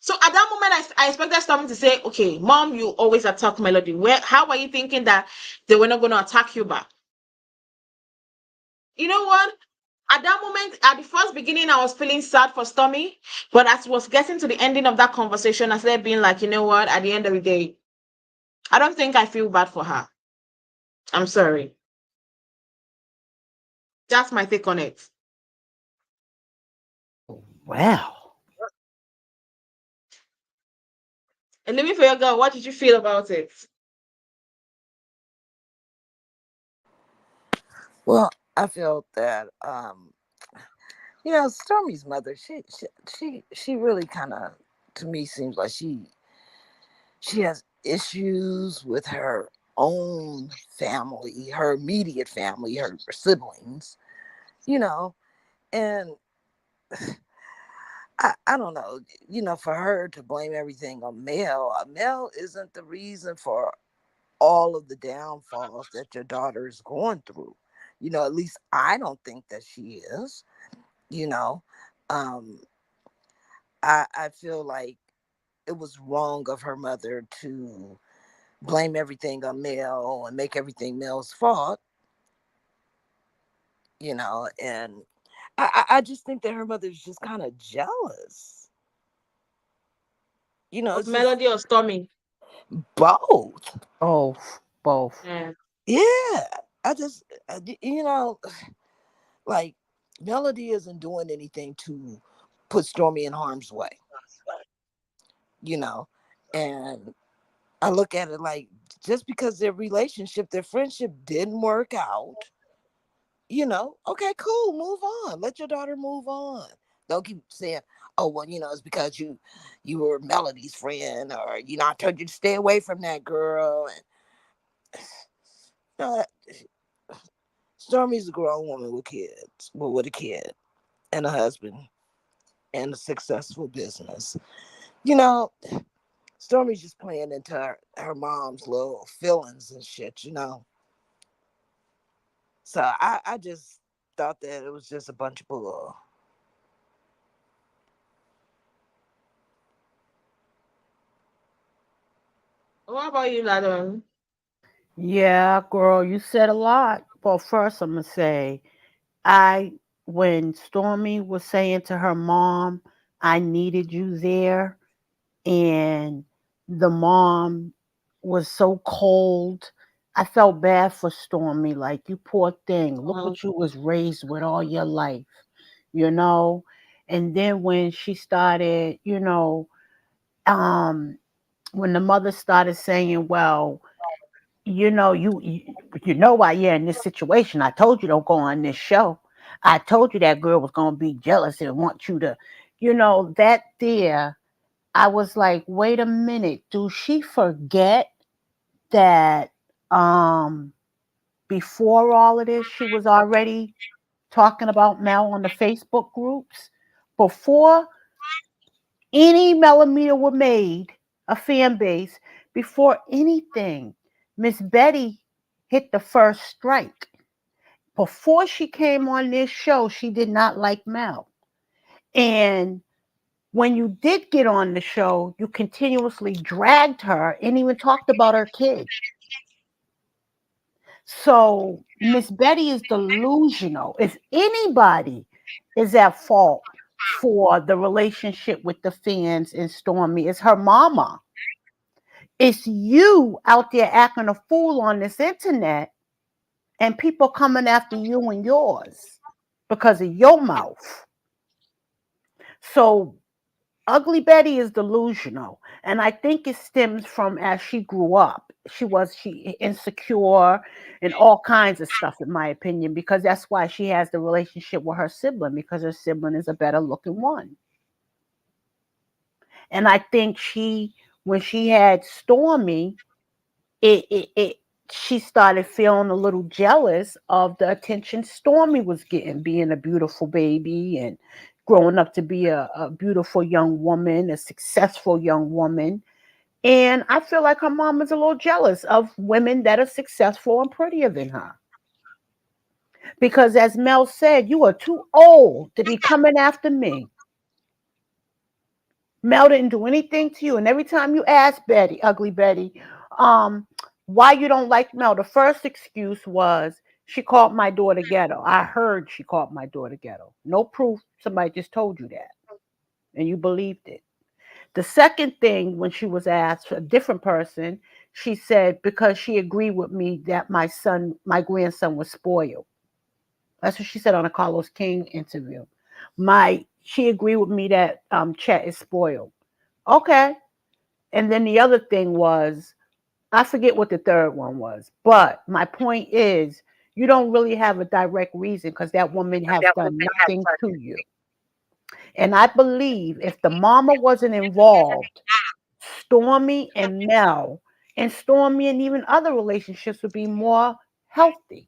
So at that moment, I expected someone to say, okay, Mom, you always attack Melody. How are you thinking that they were not going to attack you back? You know what? At that moment, at the first beginning, I was feeling sad for Stormy, but as was getting to the ending of that conversation, I started being like, you know what? At the end of the day, I don't think I feel bad for her. I'm sorry. That's my take on it. Wow. And let me for your girl, what did you feel about it? Well, I felt that Stormy's mother, she really kind of, to me, seems like she has issues with her own family, her immediate family, her siblings, you know, and I don't know, for her to blame everything on Mel isn't the reason for all of the downfalls that your daughter is going through. At least I don't think that she is, you know. Um, I feel like it was wrong of her mother to blame everything on Mel and make everything Mel's fault, and I just think that her mother's just kind of jealous. Of It's just Melody or Stormy? both. Both. Yeah. Yeah. I just, like, Melody isn't doing anything to put Stormy in harm's way, you know, and I look at it like, just because their friendship didn't work out, okay, cool, move on. Let your daughter move on. Don't keep saying, oh, well, it's because you were Melody's friend, or I told you to stay away from that girl. And you know, Stormy's a grown woman with kids, well, with a kid and a husband and a successful business. You know, Stormy's just playing into her mom's little feelings and shit, you know. So I just thought that it was just a bunch of bull. What about you, Ladon? Yeah, girl, you said a lot. Well, first I'm gonna say I when Stormy was saying to her mom, I needed you there, and the mom was so cold. I felt bad for Stormy, like you poor thing. Look Um, what you was raised with all your life, you know. And then when she started, um, when the mother started saying, "Well, you know why you're in this situation. I told you don't go on this show. I told you that girl was gonna be jealous and want you to, that there." I was like, wait a minute, do she forget that before all of this she was already talking about Mel on the Facebook groups? Before any millimeter were made, a fan base, before anything, Miss Betty hit the first strike. Before she came on this show, she did not like Mel. And when you did get on the show, you continuously dragged her and even talked about her kid. So Miss Betty is delusional. If anybody is at fault for the relationship with the fans and Stormy, it's her mama. It's you out there acting a fool on this internet and people coming after you and yours because of your mouth. So Ugly Betty is delusional, and I think it stems from as she grew up. She insecure and all kinds of stuff, in my opinion, because that's why she has the relationship with her sibling because her sibling is a better looking one. And I think when she had Stormy, it she started feeling a little jealous of the attention Stormy was getting, being a beautiful baby and growing up to be a beautiful young woman, a successful young woman. And I feel like her mom is a little jealous of women that are successful and prettier than her. Because as Mel said, you are too old to be coming after me. Mel didn't do anything to you. And every time you ask Betty, ugly Betty, um, why you don't like Mel, the first excuse was she called my daughter ghetto. I heard she called my daughter ghetto. No proof. Somebody just told you that. And you believed it. The second thing, when she was asked, a different person, she said, because she agreed with me that my grandson was spoiled. That's what she said on a Carlos King interview. She agreed with me that Chet is spoiled. Okay. And then the other thing was, I forget what the third one was, but my point is, you don't really have a direct reason because that woman has done nothing to you. And I believe if the mama wasn't involved, Stormy and Mel, and Stormy and even other relationships would be more healthy.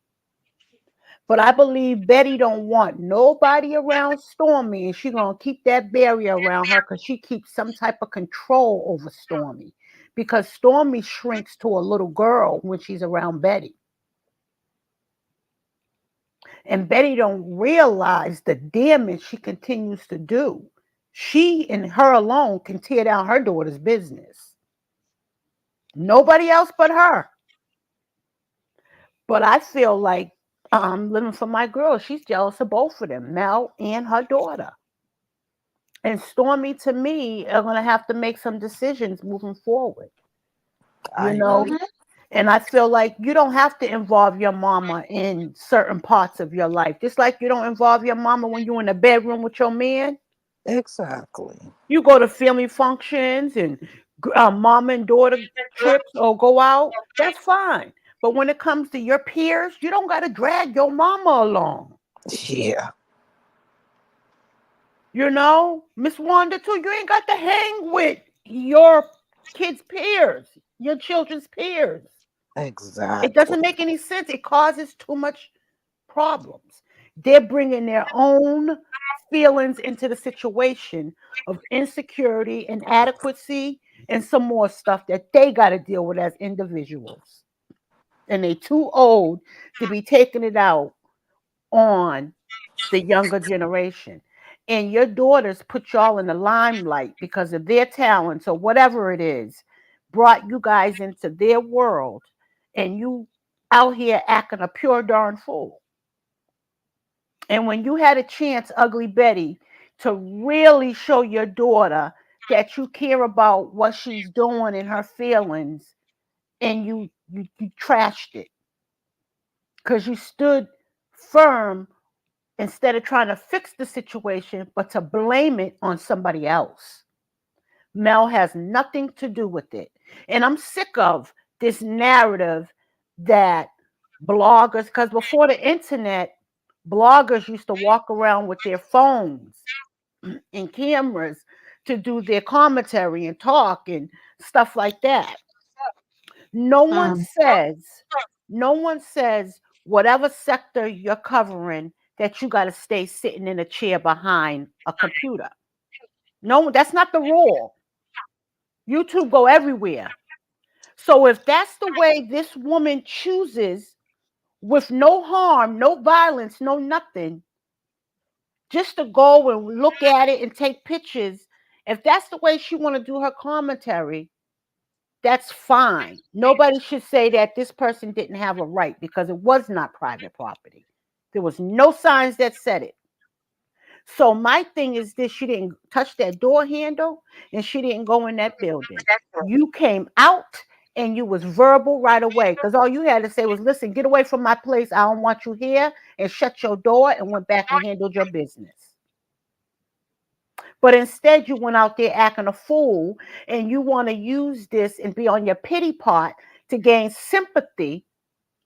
But I believe Betty don't want nobody around Stormy, and she gonna keep that barrier around her because she keeps some type of control over Stormy. Because Stormy shrinks to a little girl when she's around Betty, and Betty don't realize the damage she continues to do. She and her alone can tear down her daughter's business. Nobody else but her. But I feel like I'm living for my girl. She's jealous of both of them, Mel and her daughter. And Stormy, to me, are going to have to make some decisions moving forward, you I know? agree. mhm. And I feel like you don't have to involve your mama in certain parts of your life. Just like you don't involve your mama when you're in the bedroom with your man. Exactly. You go to family functions and mom and daughter trips or go out. That's fine. But when it comes to your peers, you don't got to drag your mama along. Yeah, Miss Wanda too. You ain't got to hang with your kids' peers, your children's peers. It exactly. doesn't make any sense. It causes too much problems. They're bringing their own feelings into the situation of insecurity, inadequacy. and some more stuff that they got to deal with as individuals. And they too old to be taking it out on the younger generation. And your daughters put y'all in the limelight because of their talents or whatever it is, brought you guys into their world, and you out here acting a pure darn fool. And when you had a chance, Ugly Betty, to really show your daughter that you care about what she's doing and her feelings, and you trashed it because you stood firm instead of trying to fix the situation, but to blame it on somebody else. Mel has nothing to do with it. And I'm sick of this narrative that bloggers, because before the internet, bloggers used to walk around with their phones and cameras to do their commentary and talk and stuff like that. No one Um, says, no one says whatever sector you're covering that you got to stay sitting in a chair behind a computer. No, that's not the rule. YouTube go everywhere. So if that's the way this woman chooses, with no harm, no violence, no nothing, just to go and look at it and take pictures, if that's the way she want to do her commentary, that's fine. Nobody should say that this person didn't have a right because it was not private property. There was no signs that said it. So my thing is this: she didn't touch that door handle and she didn't go in that building. You came out and you was verbal right away because all you had to say was, listen, get away from my place. I don't want you here, and shut your door and went back and handled your business. But instead, you went out there acting a fool, and you want to use this and be on your pity pot to gain sympathy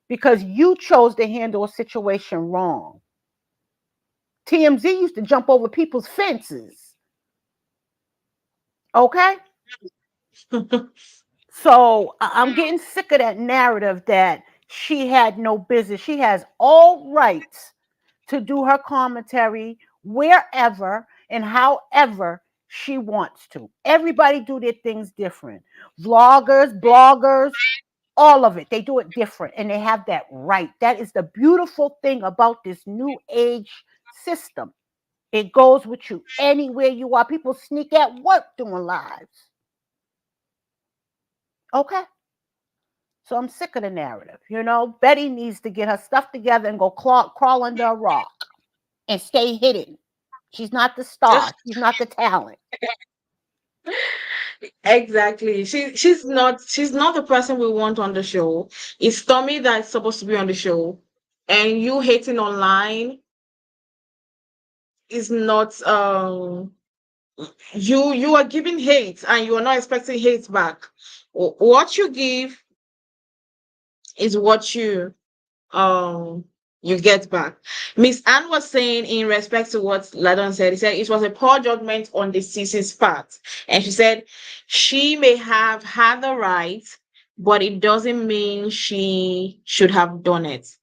because you chose to handle a situation wrong. TMZ used to jump over people's fences. Okay? So I'm getting sick of that narrative that she had no business. She has all rights to do her commentary wherever and however she wants to. Everybody do their things different. Vloggers, bloggers, all of it. They do it different and they have that right. That is the beautiful thing about this new age system. It goes with you anywhere you are. People sneak at work doing lives. Okay? So I'm sick of the narrative. Betty needs to get her stuff together and go crawl under a rock and stay hidden. She's not the star. She's not the talent. exactly. She's not the person we want on the show. It's Stormy that's supposed to be on the show. And you hating online is not you are giving hate and you are not expecting hate back. What you give is what um you get back. Miss Anne was saying in respect to what Ladon said, he said it was a poor judgment on the CC's part. And she said she may have had the right, but it doesn't mean she should have done it.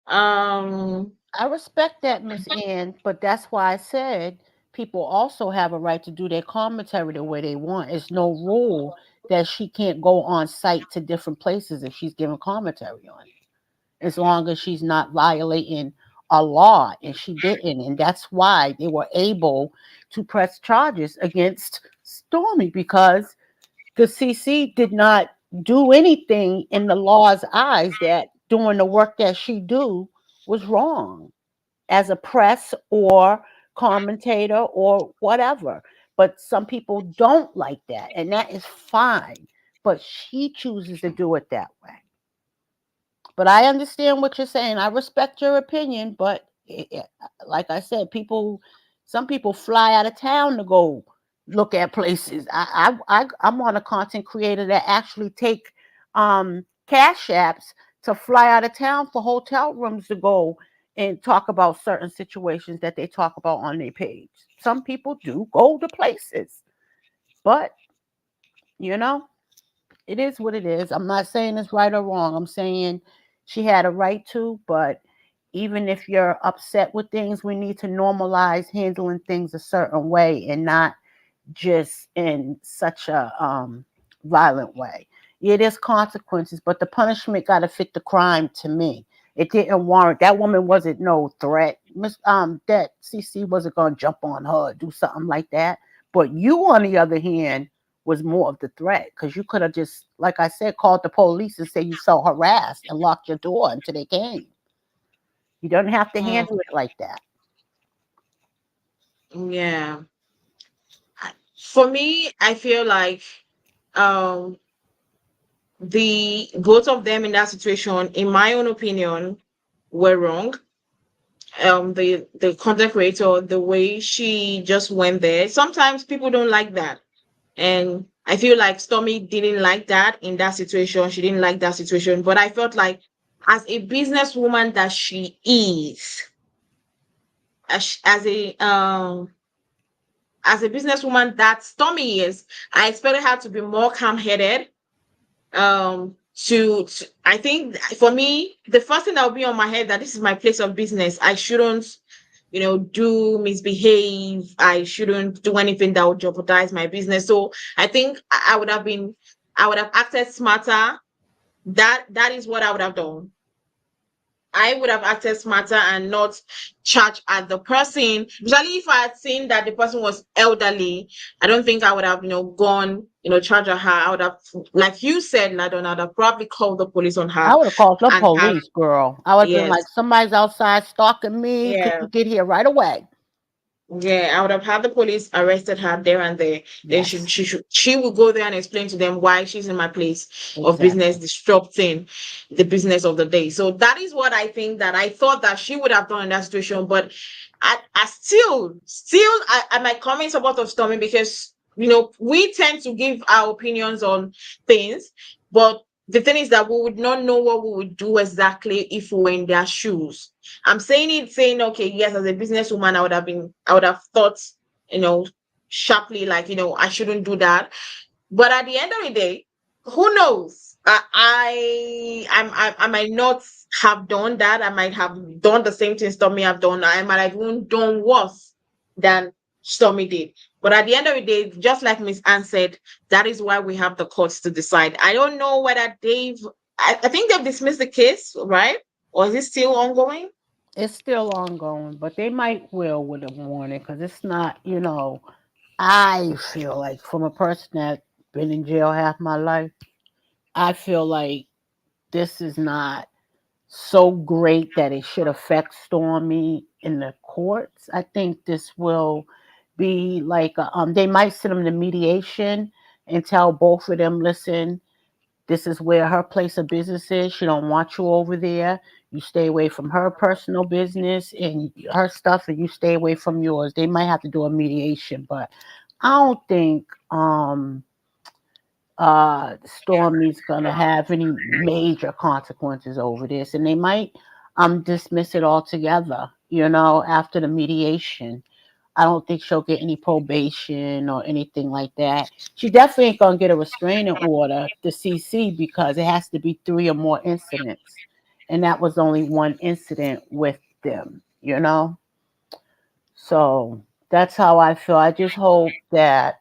Um I respect that, Miss Ann, but that's why I said people also have a right to do their commentary the way they want. It's no rule that she can't go on site to different places if she's giving commentary on it, as long as she's not violating a law, and she didn't. And that's why they were able to press charges against Stormy, because the CC did not do anything in the law's eyes that doing the work that she do was wrong as a press or commentator or whatever. But some people don't like that, and that is fine. But she chooses to do it that way. But I understand what you're saying. I respect your opinion, but like I said, some people fly out of town to go look at places. I'm on a content creator that actually take cash apps to fly out of town for hotel rooms to go and talk about certain situations that they talk about on their page. Some people do go to places, but you know, it is what it is. I'm not saying it's right or wrong. I'm saying she had a right to, but even if you're upset with things, we need to normalize handling things a certain way and not just in such a violent way. Yeah, there's consequences, but the punishment got to fit the crime to me. It didn't warrant. That woman wasn't no threat. That CC wasn't gonna jump on her, do something like that. But you, on the other hand, was more of the threat because you could have just, like I said, called the police and say you felt harassed and locked your door until they came. You don't have to Mm, handle it like that. yeah. For me, I feel like um the both of them in that situation, in my own opinion, were wrong. The content creator, the way she just went there. Sometimes people don't like that. And I feel like Stormy didn't like that in that situation. She didn't like that situation. But I felt like as a businesswoman that she is, as a businesswoman that Stormy is, I expected her to be more calm-headed. I think for me, the first thing that will be on my head that this is my place of business. I shouldn't, do misbehave. I shouldn't do anything that would jeopardize my business. So I think I would have acted smarter. That is what I would have done. I would have acted smarter and not charge at the person. Especially if I had seen that the person was elderly, I don't think I would have, gone, charge at her. I would have, like you said, Ladon, I would have probably called the police on I her would have called the and have, police, girl. I would have been yes, like, somebody's outside stalking me. Could yeah. you get here right away? Yeah, I would have had the police arrested her there and there. Then Yes, she would go there and explain to them why she's in my place of business, exactly. disrupting the business of the day. So that is what I think that I thought that she would have done in that situation. But I I might come in support of Stormy because we tend to give our opinions on things, but the thing is that we would not know what we would do exactly if we were in their shoes. I'm saying, okay, yes, as a businesswoman, I would have thought, you know, sharply, like, I shouldn't do that. But at the end of the day, who knows? I might not have done that. I might have done the same thing Stormy have done. I might have even done worse than Stormy did. But at the end of the day, just like Miss Anne said, that is why we have the courts to decide. I don't know whether I think they've dismissed the case, right? Or is it still ongoing? It's still ongoing, but they might will with a warning because it's not, I feel like from a person that been in jail half my life, I feel like this is not so great that it should affect Stormy in the courts. I think this will be like they might send them to mediation and tell both of them, listen, this is where her place of business is. She don't want you over there. You stay away from her personal business and her stuff, and you stay away from yours. They might have to do a mediation, but I don't think Stormy's gonna have any major consequences over this, and they might dismiss it altogether. After the mediation, I don't think she'll get any probation or anything like that. She definitely ain't gonna get a restraining order, the CC, because it has to be 3 or more incidents, and that was only one incident with them. So that's how I feel. I just hope that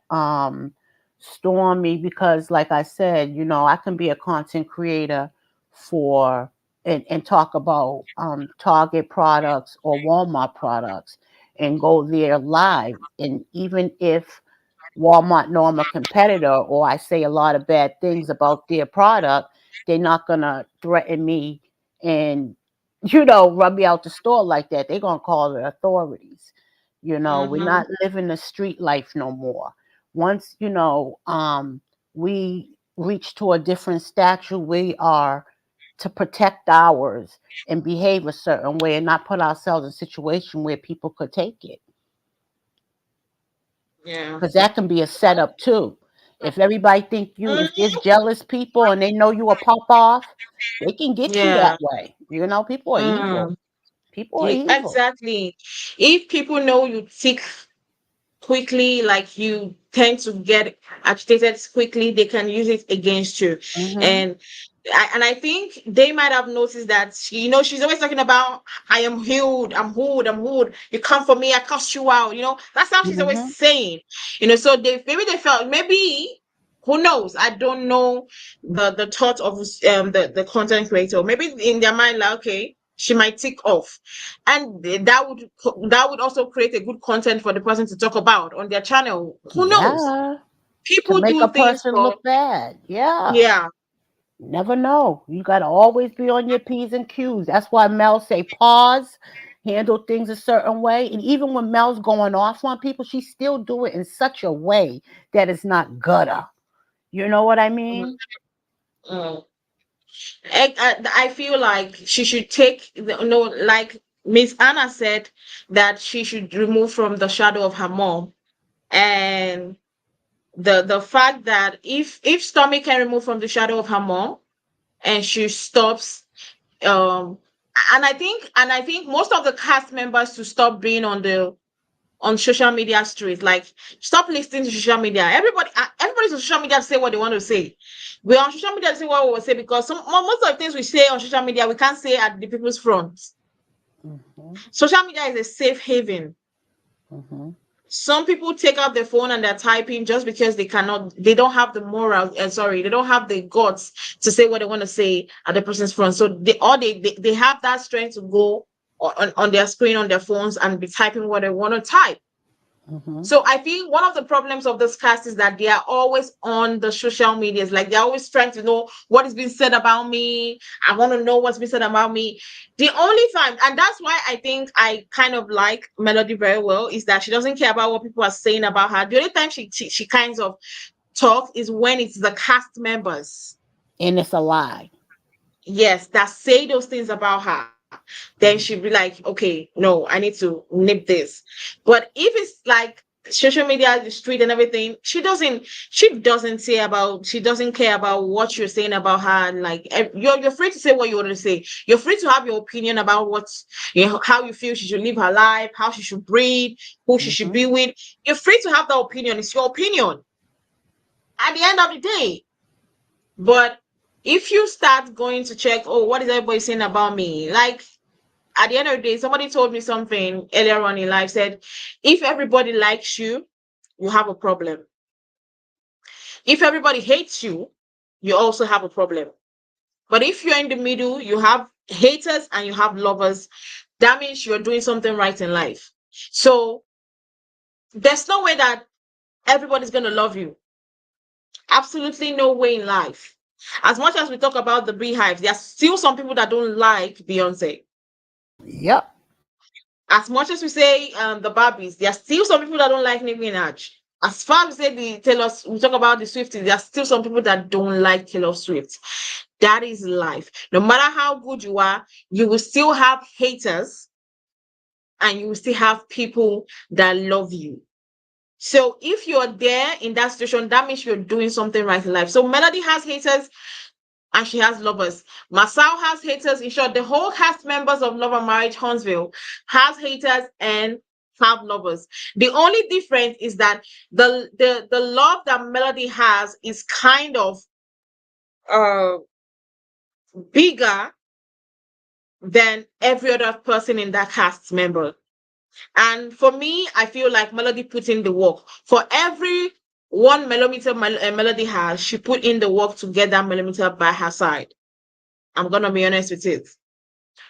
Stormy, because like I said, I can be a content creator for and talk about Target products or Walmart products and go there live. And even if Walmart know I'm a competitor or I say a lot of bad things about their product, they're not gonna threaten me and rub me out the store like that. They're gonna call the authorities. We're Mm-hmm. not living the street life no more. Once we reach to a different stature, we are to protect ours and behave a certain way and not put ourselves in a situation where people could take it, Yeah. because that can be a setup too. If everybody think if Mhm. there's jealous people and they know you a pop off, they can get you that Yeah. way. People are evil. Mm. People are evil. Exactly. If people know you tick quickly, like you tend to get agitated quickly, they can use it against you. Hmm. And And I think they might have noticed that she's always talking about, I am healed, I'm healed, I'm healed. You come for me, I cast you out. That's how she's always Mm-hmm. saying. So maybe they felt, maybe, who knows? I don't know the thought of the content creator. Maybe in their mind, like, okay, she might tick off, and that would also create a good content for the person to talk about on their channel. Who knows? Yeah. To People make a do things person for, look bad. Yeah. yeah. Never know. You got to always be on your P's and Q's. That's why Mel say pause, handle things a certain way. And even when Mel's going off on people, she still do it in such a way that it's not gutter. You know what I mean? Mm. I feel like she should take no, like Miss Anna said, that she should remove from the shadow of her mom. And the fact that if Stormy can remove from the shadow of her mom, and she stops, um and I think most of the cast members to stop being on social media streets. Like, stop listening to social media. Everybody's on social media to say what they want to say. We're on social media to say what we will say, because most of the things we say on social media we can't say at the people's front. Mm-hmm. Social media is a safe haven. Mm-hmm. Some people take out their phone and they're typing just because they don't have the moral, sorry, they don't have the guts to say what they want to say at the person's front. So they have that strength to go on their screen, on their phones, and be typing what they want to type. Mm-hmm. So I think one of the problems of this cast is that they are always on the social medias. Like, they're always trying to know what is being said about me. I want to know what's being said about me. The only time, and that's why I think I kind of like Melody very well, is that she doesn't care about what people are saying about her. The only time she kind of talks is when it's the cast members, And it's a lie. yes, that say those things about her. Then she'd be like, okay, no, I need to nip this. But if it's like social media, the street and everything, she doesn't care about what you're saying about her. And like, you're free to say what you want to say. You're free to have your opinion about how you feel she should live her life, how she should breathe, who she should Mm-hmm. be with. You're free to have that opinion. It's your opinion at the end of the day. But if you start going to check, oh, what is everybody saying about me? Like, at the end of the day, somebody told me something earlier on in life, said, if everybody likes you, you have a problem. If everybody hates you, you also have a problem. But if you're in the middle, you have haters and you have lovers, that means you're doing something right in life. So there's no way that everybody's going to love you. Absolutely no way in life. As much as we talk about the beehives, there's still some people that don't like Beyonce. Yep. As much as we say the Barbies, there are still some people that don't like Nicki Minaj. As far as we say we talk about the Swifties, there are still some people that don't like Taylor Swift. That is life. No matter how good you are, you will still have haters, and you will still have people that love you. So if you're there in that situation, that means you're doing something right in life. So Melody has haters and she has lovers. Masao has haters. In short, the whole cast members of Love&Marriage Huntsville has haters and have lovers. The only difference is that the love that Melody has is kind of uh bigger than every other person in that cast member. And for me, I feel like Melody put in the work. For every 1 millimeter Melody has, she put in the work to get that millimeter by her side. I'm gonna be honest with it.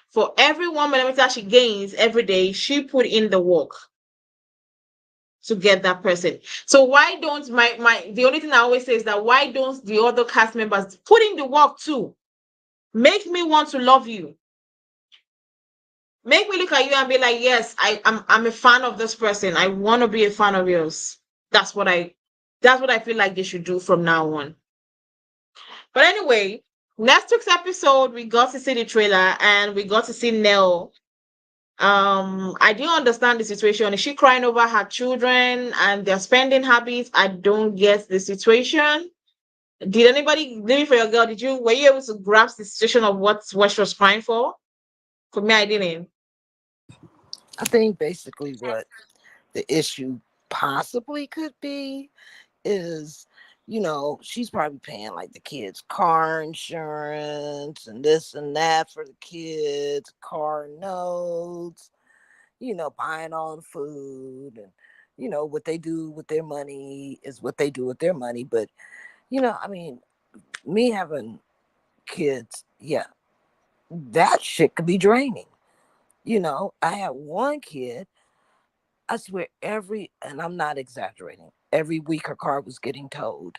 For every 1 millimeter she gains every day, she put in the work to get that person. So why don't my the only thing I always say is that, why don't the other cast members put in the work too? Make me want to love you. Make me look at you and be like, yes, I'm a fan of this person. I want to be a fan of yours. That's what I feel like they should do from now on. But anyway, next week's episode, we got to see the trailer and we got to see Nell. I didn't understand the situation. Is she crying over her children and their spending habits? I don't get the situation. Did anybody, maybe for your girl, were you able to grasp the situation of what she was crying for? For me, I didn't. I think basically what the issue possibly could be is She's probably paying like the kids' car insurance and this and that for the kids, car notes, buying all the food and, what they do with their money is what they do with their money. But, I mean, me having kids, yeah, that shit could be draining. I had one kid, I swear and I'm not exaggerating, every week her car was getting towed.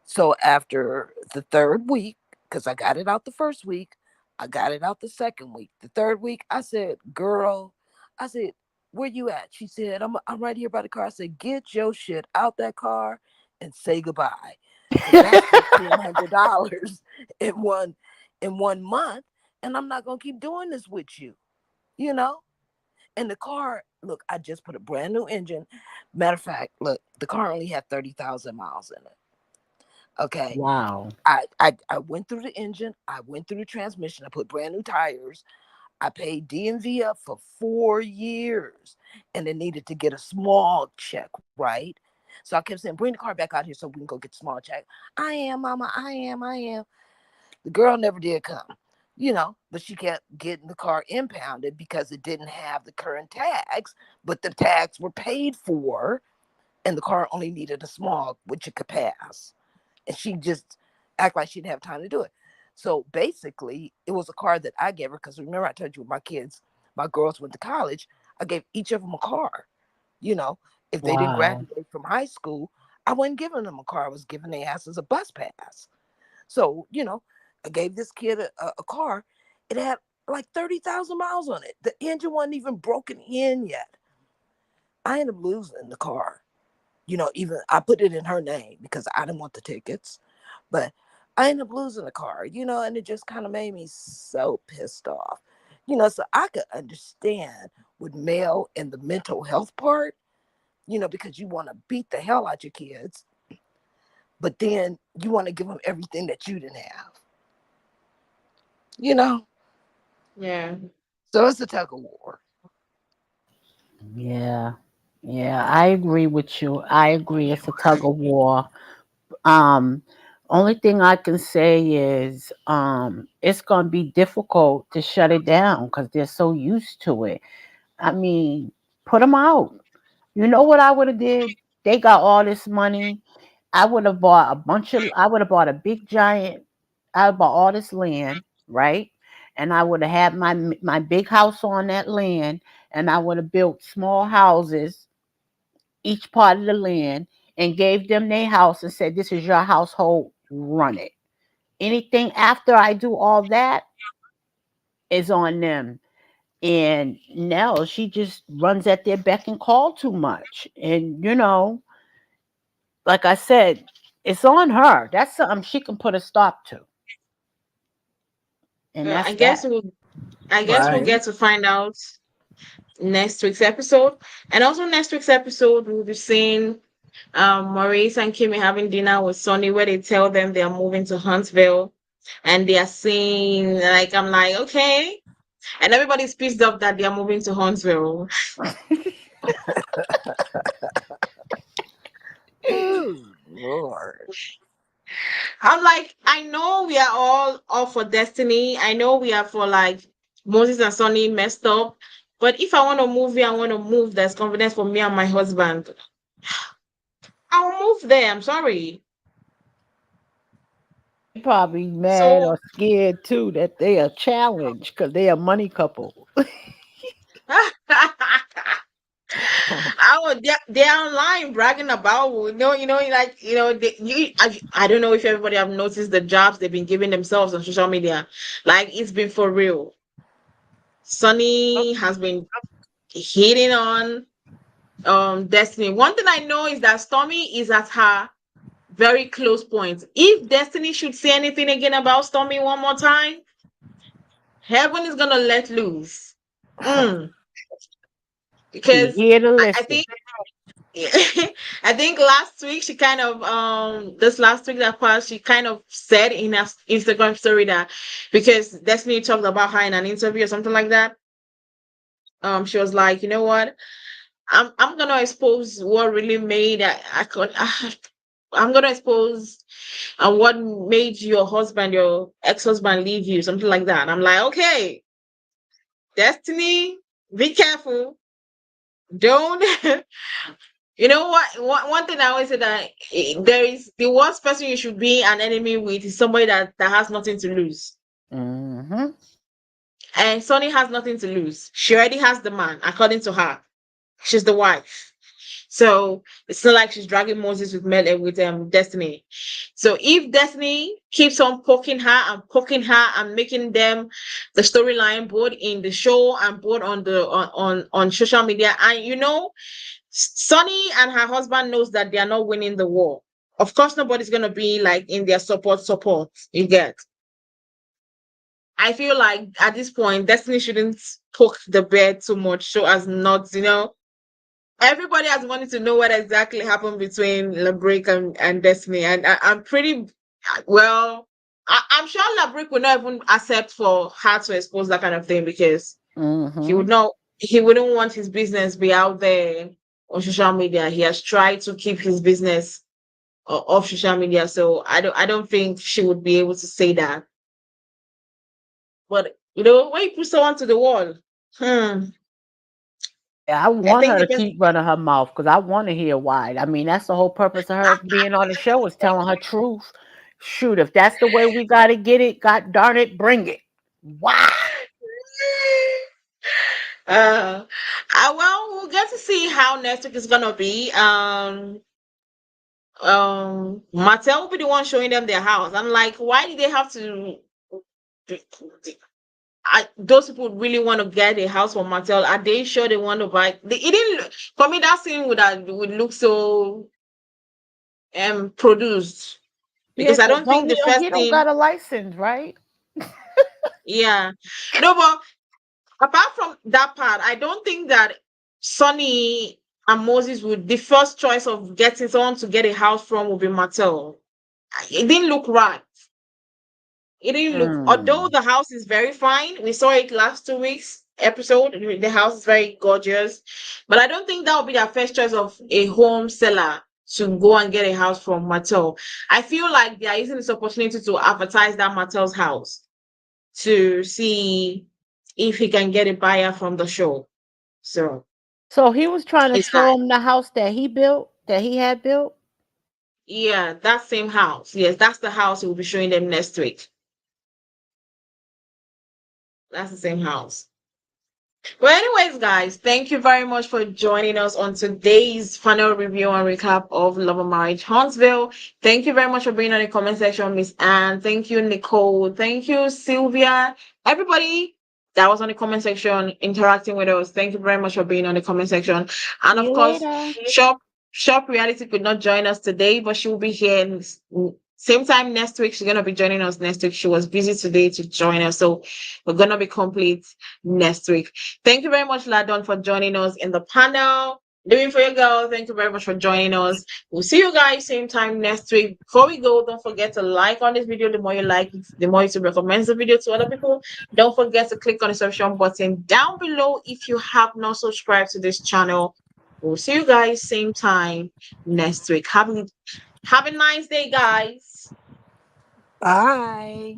So after the third week, because I got it out the first week, I got it out the second week. The third week, I said, girl, I said, where you at? She said, I'm right here by the car. I said, get your shit out that car and say goodbye. Cause that's $1,500 in one month. And I'm not gonna keep doing this with you, you know? And the car, look, I just put a brand new engine. Matter of fact, look, the car only had 30,000 miles in it. Okay. Wow. I went through the engine. I went through the transmission. I put brand new tires. I paid DMV up for 4 years and it needed to get a small check, right? So I kept saying, bring the car back out here so we can go get the small check. I am, mama. I am. The girl never did come, but she kept getting the car impounded because it didn't have the current tags, but the tags were paid for and the car only needed a small, which it could pass. And she just act like she didn't have time to do it. So basically, it was a car that I gave her because remember I told you my kids, my girls went to college. I gave each of them a car. You know, if they didn't Wow. graduate from high school, I wasn't giving them a car. I was giving their asses a bus pass. So I gave this kid a car. It had like 30,000 miles on it. The engine wasn't even broken in yet. I ended up losing the car. Even I put it in her name because I didn't want the tickets, but I ended up losing the car, and it just kind of made me so pissed off, so I could understand with male and the mental health part, because you want to beat the hell out your kids, but then you want to give them everything that you didn't have, you know, Yeah. so it's a tug of war. Yeah. Yeah, I agree with you. I agree. It's a tug of war. Um, Only thing I can say is it's going to be difficult to shut it down because they're so used to it. I mean, put them out. You know what I would have did? They got all this money. I would have bought a big giant, I would bought all this land, right? And I would have had my big house on that land, and I would have built small houses, each part of the land, and gave them their house and said, this is your household, run it. Anything after I do all that is on them. And now she just runs at their beck and call too much. And like I said, it's on her. That's something she can put a stop to. And Uh, that's I guess that. we'll I guess we'll Right. get to find out next week's episode. And also next week's episode we'll be seeing Maurice and Kimmy having dinner with Sunny where they tell them they are moving to Huntsville and they are saying like I'm like, okay. And everybody's pissed off that they are moving to Huntsville. Oh Lord. I'm like, I know we are all for destiny. I know we are for like Moses and Sonny messed up. But if I want to move here, I want to move. There's confidence for me and my husband. I'll move there. I'm sorry. They probably mad So or scared too that they are challenged because they a money couple. I would, they're online bragging about I don't know if everybody have noticed the jobs they've been giving themselves on social media. Like it's been for real. Sunny has been hitting on Destiny. One thing I know is that Stormy is at her very close point. If Destiny should say anything again about Stormy one more time, heaven is gonna let loose. Mm, She because here to I listen. think I think last week she kind of this last week that passed she kind of said in her Instagram story that because Destiny talked about her in an interview or something like that. She was like, you know what? I'm gonna expose what really made I could. I'm gonna expose what made your ex-husband leave you, something like that. And I'm like, okay, Destiny, be careful. Don't you know what? One thing I always say that there is the worst person you should be an enemy with is somebody that has nothing to lose. Mm-hmm. And Sunny has nothing to lose. She already has the man, according to her. She's the wife. So it's not like she's dragging Moses with Destiny. So if Destiny keeps on poking her and making them the storyline board in the show and board on the on social media, and Sunny and her husband knows that they are not winning the war. Of course, nobody's gonna be like in their support. You get. I feel like at this point, Destiny shouldn't poke the bear too much so as not, everybody has wanted to know what exactly happened between Labrick and Destiny. And I'm pretty, well, I'm sure Labrick would not even accept for her to expose that kind of thing because Mm-hmm. he wouldn't want his business be out there on social media. He has tried to keep his business off social media. So I don't think she would be able to say that. But when you put someone to the wall, Yeah, I I want think her the to best. keep running her mouth because I want to hear why. I mean, that's the whole purpose of her being on the show is telling her truth. Shoot, if that's the way we got to get it, God darn it, bring it. Why? Well, we'll get to see how next week is gonna be. Martell will be the one showing them their house. I'm like, why did they have to? Those people really want to get a house from Martell. Are they sure they want to buy? It didn't for me. That scene would look so produced Yeah, because I because don't think the first he don't thing. got a license, right? Yeah, no, but apart from that part, I don't think that Sunny and Moses would the first choice of getting someone to get a house from would be Martell. It didn't look right. It didn't look, although Mm. the house is very fine. We saw it last 2 weeks episode. The house is very gorgeous, but I don't think that would be their first choice of a home seller to go and get a house from Martell. I feel like they are using this opportunity to advertise that Martell's house to see if he can get a buyer from the show. So So he was trying to it's not. show him the house that he built, that he had built. Yeah, that same house. Yes, that's the house we'll be showing them next week. That's the same house. Well, anyways, guys, thank you very much for joining us on today's final review and recap of Love&Marriage Huntsville. Thank you very much for being on the comment section, Miss Anne. Thank you, Nicole. Thank you, Sylvia. Everybody that was on the comment section interacting with us. Thank you very much for being on the comment section. And See of you course, later. Shop Reality could not join us today, but she will be here same time next week. She's gonna be joining us next week. She was busy today to join us, so we're gonna be complete next week. Thank you very much, Ladon, for joining us in the panel. Living for your girl, thank you very much for joining us. We'll see you guys same time next week. Before we go, don't forget to like on this video. The more you like it, the more YouTube recommends the video to other people. Don't forget to click on the subscription button down below if you have not subscribed to this channel. We'll see you guys same time next week. Have a nice day, guys. Bye.